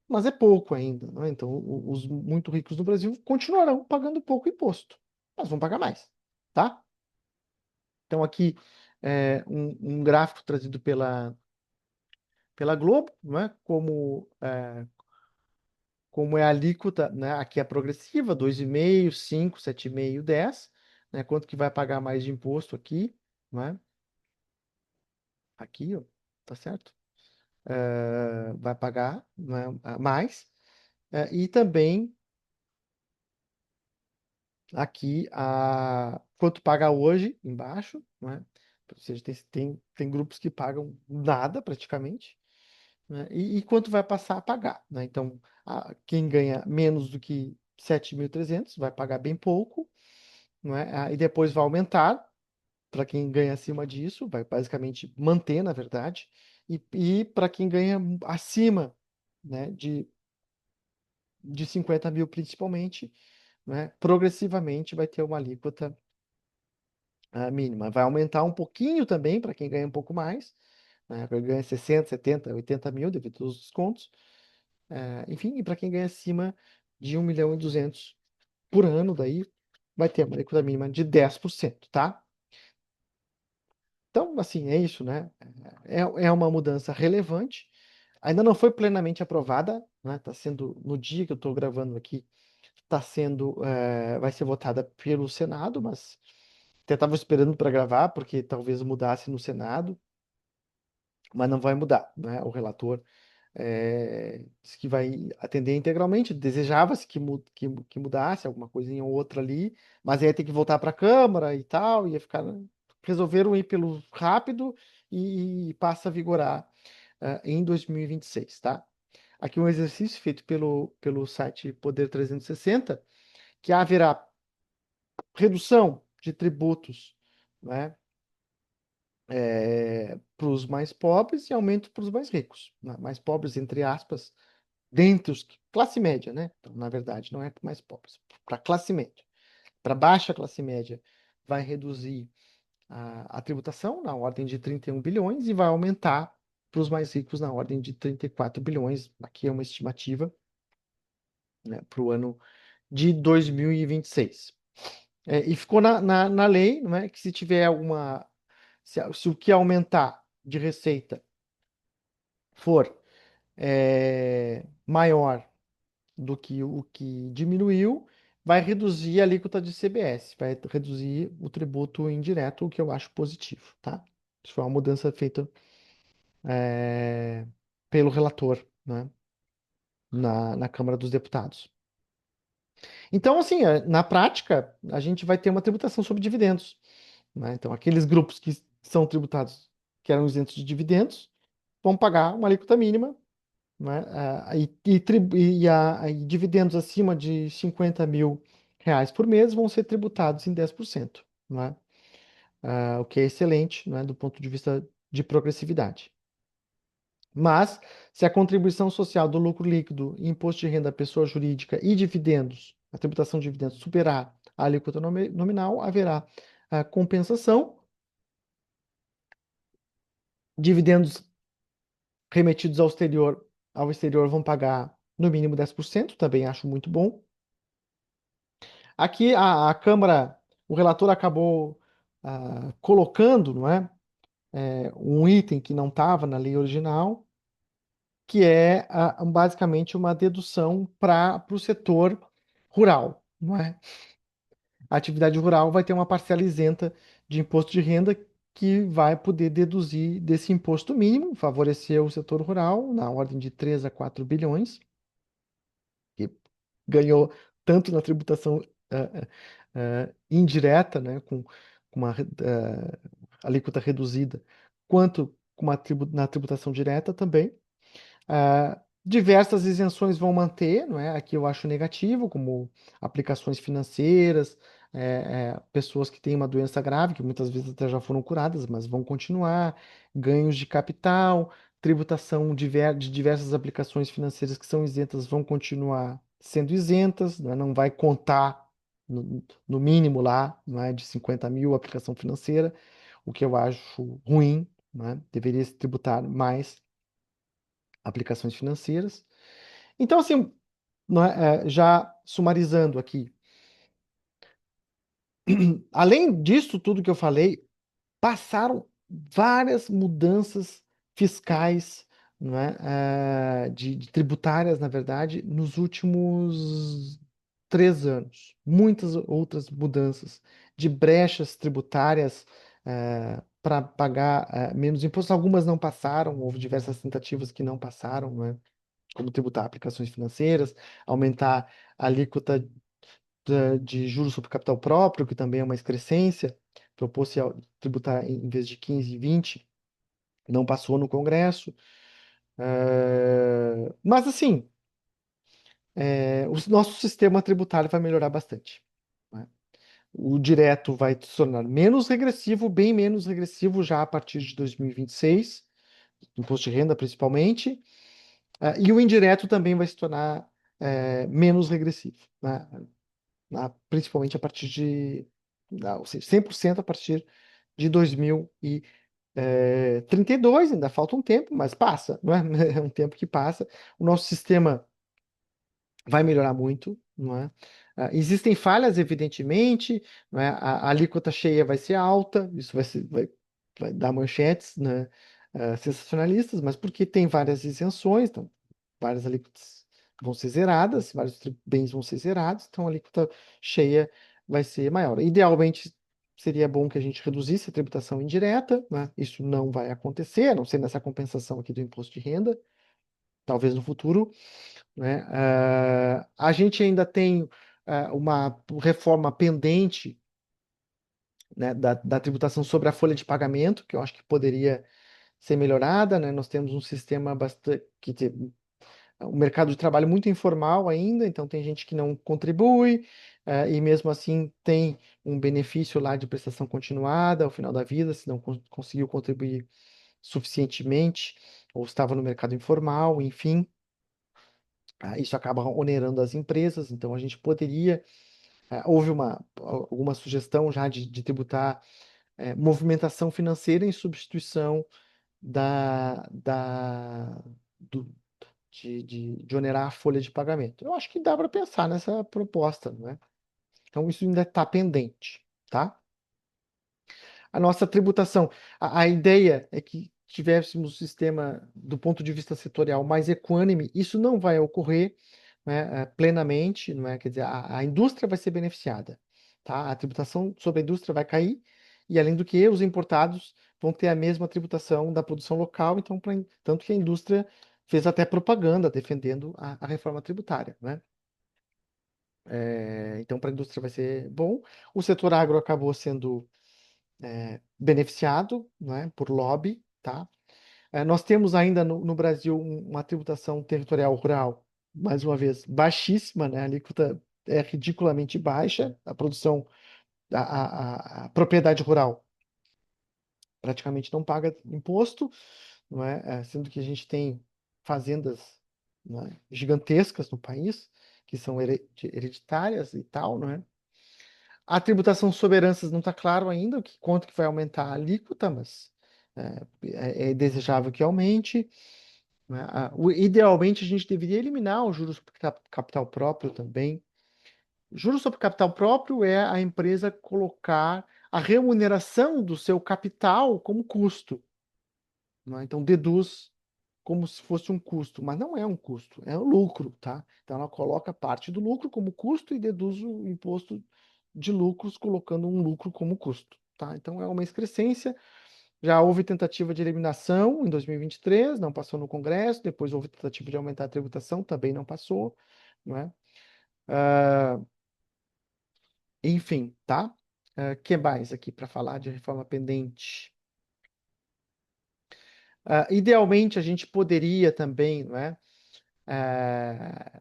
mas é pouco ainda, não é? Então os muito ricos do Brasil continuarão pagando pouco imposto, mas vão pagar mais, tá? Então aqui um gráfico trazido pela Globo, não é? Como é a alíquota, né? Aqui é progressiva, 2,5, 5, 7,5, 10, né? Quanto que vai pagar mais de imposto aqui, né? Aqui, ó, tá certo? Vai pagar, né, mais. E também aqui quanto paga hoje, embaixo, né? Ou seja, tem grupos que pagam nada praticamente, né? E quanto vai passar a pagar, né? Então, quem ganha menos do que 7.300 vai pagar bem pouco, não é? E depois vai aumentar para quem ganha acima disso, vai basicamente manter, na verdade, e para quem ganha acima, né, de 50 mil principalmente, né, progressivamente vai ter uma alíquota mínima. Vai aumentar um pouquinho também para quem ganha um pouco mais, né, para quem ganha 60, 70, 80 mil, devido aos descontos. Enfim, e para quem ganha acima de 1.200.000 por ano, daí vai ter uma alíquota mínima de 10%, tá? Então, assim, é isso, né? É uma mudança relevante. Ainda não foi plenamente aprovada, né? Tá sendo, no dia que eu estou gravando aqui, vai ser votada pelo Senado, mas até estava esperando para gravar, porque talvez mudasse no Senado, mas não vai mudar, né? O relator disse que vai atender integralmente. Desejava-se que mudasse alguma coisinha ou outra ali, mas ia ter que voltar para a Câmara e tal, ia ficar. Resolveram ir pelo rápido e passa a vigorar em 2026, tá? Aqui um exercício feito pelo site Poder 360, que haverá redução de tributos, né, para os mais pobres e aumento para os mais ricos, né? Mais pobres, entre aspas, dentre os classe média, né? Então, na verdade, não é para mais pobres, para classe média. Para baixa classe média, vai reduzir a tributação na ordem de 31 bilhões e vai aumentar para os mais ricos na ordem de 34 bilhões. Aqui é uma estimativa, né, para o ano de 2026. E ficou na lei, não é, que se tiver alguma, se o que aumentar de receita for maior do que o que diminuiu, vai reduzir a alíquota de CBS, vai reduzir o tributo indireto, o que eu acho positivo, tá? Isso foi uma mudança feita é, pelo relator, né, na Câmara dos Deputados. Então, assim, na prática, a gente vai ter uma tributação sobre dividendos, né? Então, aqueles grupos que são tributados, que eram isentos de dividendos, vão pagar uma alíquota mínima, né? E dividendos acima de 50 mil reais por mês vão ser tributados em 10%, né? O que é excelente, né, do ponto de vista de progressividade. Mas, se a contribuição social do lucro líquido, imposto de renda à pessoa jurídica e dividendos, a tributação de dividendos superar a alíquota nominal, haverá a compensação. Dividendos remetidos ao exterior vão pagar no mínimo 10%, também acho muito bom. Aqui a Câmara, o relator acabou colocando, não é, um item que não estava na lei original, que é basicamente uma dedução para o setor rural, não é? A atividade rural vai ter uma parcela isenta de imposto de renda que vai poder deduzir desse imposto mínimo, favorecer o setor rural na ordem de 3 a 4 bilhões, que ganhou tanto na tributação indireta, né, com uma alíquota reduzida, quanto com na tributação direta também. Diversas isenções vão manter, não é? Aqui eu acho negativo, como aplicações financeiras, pessoas que têm uma doença grave, que muitas vezes até já foram curadas, mas vão continuar, ganhos de capital, tributação de diversas aplicações financeiras que são isentas vão continuar sendo isentas, não é? Não vai contar no mínimo lá, não é? De 50 mil aplicação financeira, o que eu acho ruim, não é? Deveria se tributar mais aplicações financeiras. Então, assim, não já sumarizando aqui, além disso tudo que eu falei, passaram várias mudanças fiscais, não é, de tributárias, na verdade, nos últimos 3 anos. Muitas outras mudanças de brechas tributárias para pagar menos impostos. Algumas não passaram, houve diversas tentativas que não passaram, não é? Como tributar aplicações financeiras, aumentar a alíquota de juros sobre capital próprio, que também é uma excrescência, propôs-se tributar em vez de 15, 20, não passou no Congresso. Mas, assim, o nosso sistema tributário vai melhorar bastante, né? O direto vai se tornar menos regressivo, bem menos regressivo já a partir de 2026, imposto de renda principalmente. E o indireto também vai se tornar menos regressivo, né? Principalmente a partir ou seja, 100% a partir de 2032. Ainda falta um tempo, mas passa, não é? É um tempo que passa. O nosso sistema vai melhorar muito, não é? Existem falhas, evidentemente, não é? A alíquota cheia vai ser alta, isso vai dar manchetes, né, sensacionalistas, mas porque tem várias isenções, então várias alíquotas vão ser zeradas, vários bens vão ser zerados, então a alíquota cheia vai ser maior. Idealmente, seria bom que a gente reduzisse a tributação indireta, né? Isso não vai acontecer, a não ser nessa compensação aqui do imposto de renda, talvez no futuro, né? A gente ainda tem uma reforma pendente, né, da tributação sobre a folha de pagamento, que eu acho que poderia ser melhorada, né? Nós temos um sistema bastante que tem um mercado de trabalho muito informal ainda, então tem gente que não contribui, e mesmo assim tem um benefício lá de prestação continuada ao final da vida, se não conseguiu contribuir suficientemente, ou estava no mercado informal, enfim. Isso acaba onerando as empresas, então a gente poderia. Houve alguma sugestão já de tributar movimentação financeira em substituição da, da, do, de onerar a folha de pagamento. Eu acho que dá para pensar nessa proposta, não é? Então, isso ainda está pendente, tá? A nossa tributação, a ideia é que tivéssemos um sistema, do ponto de vista setorial, mais equânime. Isso não vai ocorrer, né, plenamente, não é? Quer dizer, a indústria vai ser beneficiada, tá? A tributação sobre a indústria vai cair, e além do que, os importados vão ter a mesma tributação da produção local, então, tanto que a indústria fez até propaganda defendendo a reforma tributária, né? Então, para a indústria vai ser bom. O setor agro acabou sendo beneficiado, né, por lobby, tá? Nós temos ainda no Brasil uma tributação territorial rural, mais uma vez, baixíssima, né? A alíquota é ridiculamente baixa, a produção, a propriedade rural praticamente não paga imposto, não é? Sendo que a gente tem fazendas, não é, gigantescas no país, que são hereditárias e tal, não é? A tributação sobre heranças não está claro ainda quanto que vai aumentar a alíquota, mas é desejável que aumente, né? Idealmente, a gente deveria eliminar os juros sobre capital próprio também. Juros sobre capital próprio é a empresa colocar a remuneração do seu capital como custo, né? Então, deduz como se fosse um custo, mas não é um custo, é um lucro, tá? Então, ela coloca parte do lucro como custo e deduz o imposto de lucros colocando um lucro como custo, tá? Então, é uma excrescência. Já houve tentativa de eliminação em 2023, não passou no Congresso. Depois houve tentativa de aumentar a tributação, também não passou, não é? Ah, enfim, tá? Que mais aqui para falar de reforma pendente? Idealmente, a gente poderia também, não é? Ah,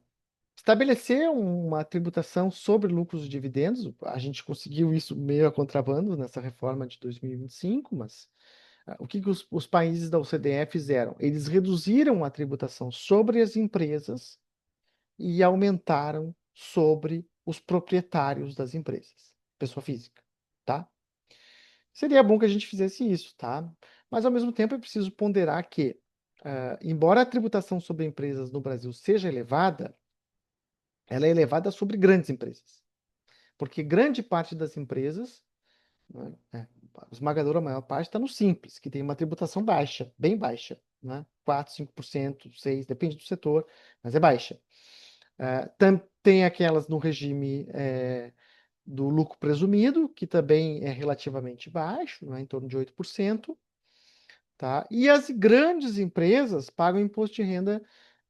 estabelecer uma tributação sobre lucros e dividendos. A gente conseguiu isso meio a contrabando nessa reforma de 2025, mas o que os países da OCDE fizeram? Eles reduziram a tributação sobre as empresas e aumentaram sobre os proprietários das empresas, pessoa física, tá? Seria bom que a gente fizesse isso, tá? Mas ao mesmo tempo é preciso ponderar que, embora a tributação sobre empresas no Brasil seja elevada, ela é elevada sobre grandes empresas, porque grande parte das empresas, né, a esmagadora maior parte está no Simples, que tem uma tributação baixa, bem baixa, né? 4, 5%, 6%, depende do setor, mas é baixa. Tem aquelas no regime do lucro presumido, que também é relativamente baixo, né, em torno de 8%, tá? E as grandes empresas pagam imposto de renda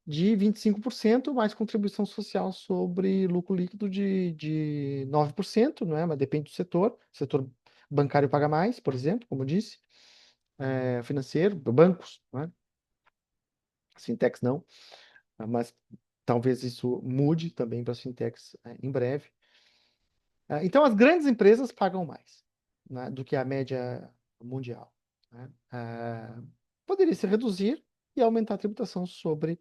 de 25%, mais contribuição social sobre lucro líquido de 9%, não é? Mas depende do setor. O setor bancário paga mais, por exemplo, como eu disse, financeiro, bancos, não é? As fintechs não, mas talvez isso mude também para as fintechs em breve. Então, as grandes empresas pagam mais, né, do que a média mundial, né? Poderia se reduzir e aumentar a tributação sobre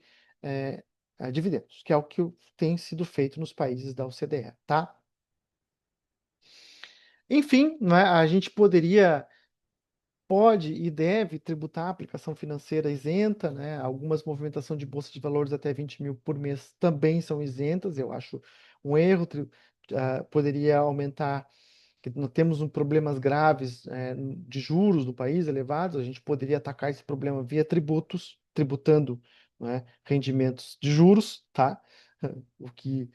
dividendos, que é o que tem sido feito nos países da OCDE, tá? Enfim, né, a gente pode e deve tributar a aplicação financeira isenta, né? Algumas movimentações de bolsa de valores até 20 mil por mês também são isentas, eu acho um erro. Poderia aumentar, que nós temos problemas graves de juros no país elevados. A gente poderia atacar esse problema via tributos, tributando, né, rendimentos de juros, tá? O que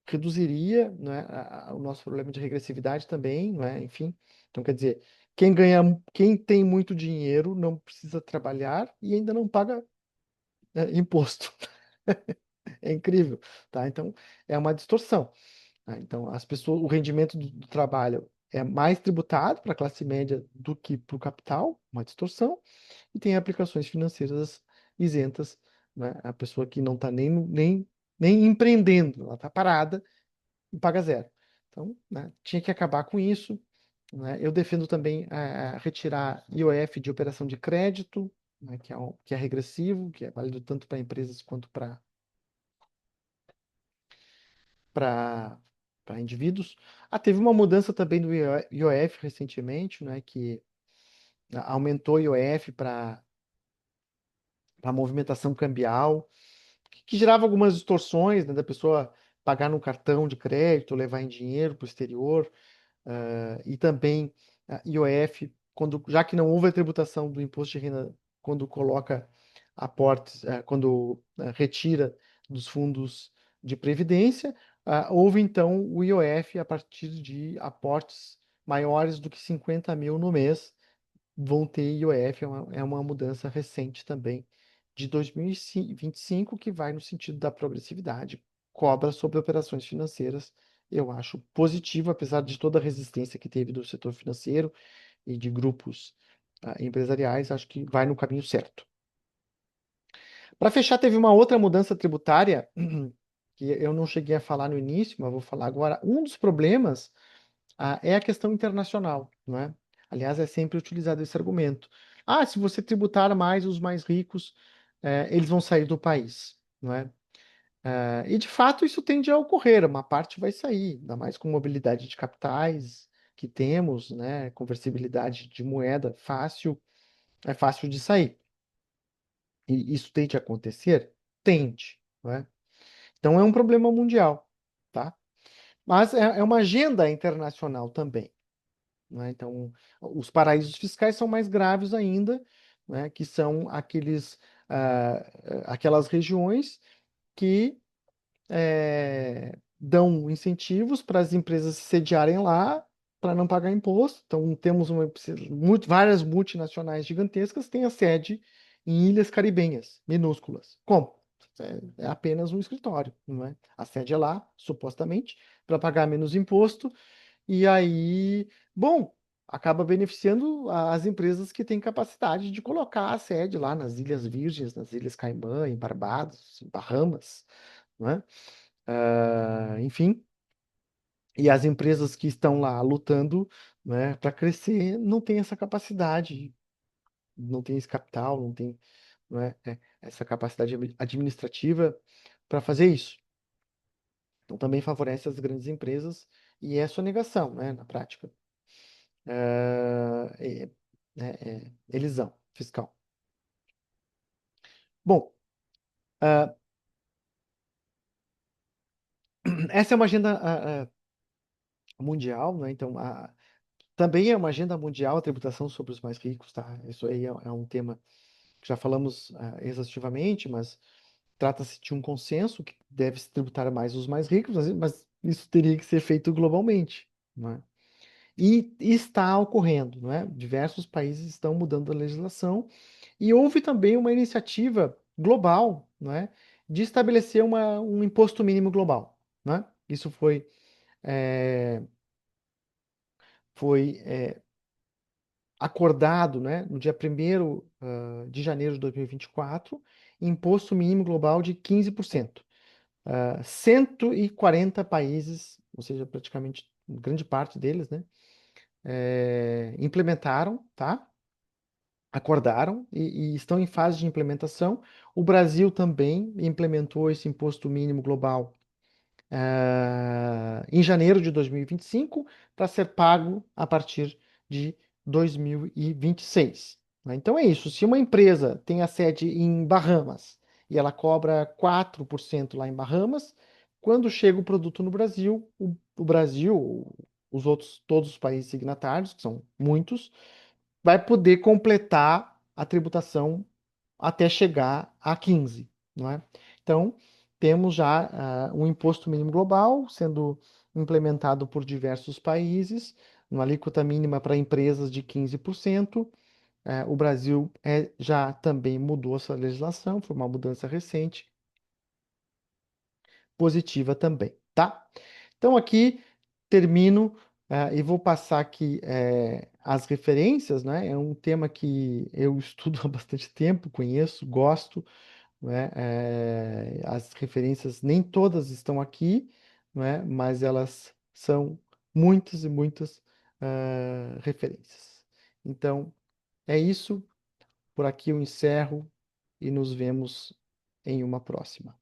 reduziria, né, o nosso problema de regressividade também, não é? Enfim, então quer dizer, quem tem muito dinheiro não precisa trabalhar e ainda não paga imposto. É incrível, tá? Então é uma distorção, tá? Então as pessoas, o rendimento do trabalho é mais tributado para a classe média do que para o capital, uma distorção, e tem aplicações financeiras isentas, né? A pessoa que não está nem empreendendo, ela está parada e paga zero. Então, né, tinha que acabar com isso, né? Eu defendo também retirar IOF de operação de crédito, né, que é regressivo, que é válido tanto para empresas quanto para indivíduos. Teve uma mudança também do IOF recentemente, né, que aumentou o IOF para movimentação cambial, que gerava algumas distorções, né, da pessoa pagar no cartão de crédito, levar em dinheiro para o exterior, e também IOF, já que não houve a tributação do imposto de renda quando coloca aportes, quando retira dos fundos de previdência, houve então o IOF a partir de aportes maiores do que 50 mil no mês, vão ter IOF, é uma mudança recente também de 2025, que vai no sentido da progressividade, cobra sobre operações financeiras. Eu acho positivo, apesar de toda a resistência que teve do setor financeiro e de grupos empresariais, acho que vai no caminho certo. Para fechar, teve uma outra mudança tributária que eu não cheguei a falar no início, mas vou falar agora. Um dos problemas é a questão internacional, não é? Aliás, é sempre utilizado esse argumento. Se você tributar mais os mais ricos, eles vão sair do país, não é? E de fato isso tende a ocorrer, uma parte vai sair, ainda mais com mobilidade de capitais que temos, né? Conversibilidade de moeda fácil, é fácil de sair. E isso tende a acontecer? Tende, não é? Então é um problema mundial, tá? Mas é uma agenda internacional também. Né? Então, os paraísos fiscais são mais graves ainda, né? Que são aquelas regiões que dão incentivos para as empresas se sediarem lá para não pagar imposto. Então, temos várias multinacionais gigantescas têm a sede em ilhas caribenhas, minúsculas. Como? É apenas um escritório, não é? A sede é lá, supostamente, para pagar menos imposto e aí, bom, acaba beneficiando as empresas que têm capacidade de colocar a sede lá nas Ilhas Virgens, nas Ilhas Caimã, em Barbados, em Bahamas, né? Enfim, e as empresas que estão lá lutando, né, para crescer não têm essa capacidade, não tem esse capital, não tem, não é, essa capacidade administrativa para fazer isso. Então também favorece as grandes empresas e é sonegação, né, na prática. Elisão fiscal. Bom, essa é uma agenda mundial, né? Então, também é uma agenda mundial a tributação sobre os mais ricos, tá? Isso aí é um tema que já falamos exaustivamente, mas trata-se de um consenso que deve se tributar mais os mais ricos, mas isso teria que ser feito globalmente, né? E está ocorrendo, não é? Diversos países estão mudando a legislação e houve também uma iniciativa global, não é? De estabelecer um imposto mínimo global, né? Isso é, foi acordado, né, no dia 1º de janeiro de 2024, imposto mínimo global de 15%. 140 países, ou seja, praticamente grande parte deles, né, implementaram, tá? Acordaram e estão em fase de implementação. O Brasil também implementou esse imposto mínimo global em janeiro de 2025 para ser pago a partir de 2026. Né? Então é isso. Se uma empresa tem a sede em Bahamas e ela cobra 4% lá em Bahamas, quando chega o produto no Brasil, o Brasil, todos os países signatários, que são muitos, vai poder completar a tributação até chegar a 15, não é? Então, temos já um imposto mínimo global sendo implementado por diversos países, uma alíquota mínima para empresas de 15%. O Brasil já também mudou essa legislação, foi uma mudança recente, positiva também, tá? Então, aqui termino e vou passar aqui as referências, né? É um tema que eu estudo há bastante tempo, conheço, gosto, né? As referências nem todas estão aqui, né? Mas elas são muitas e muitas referências. Então, é isso. Por aqui eu encerro e nos vemos em uma próxima.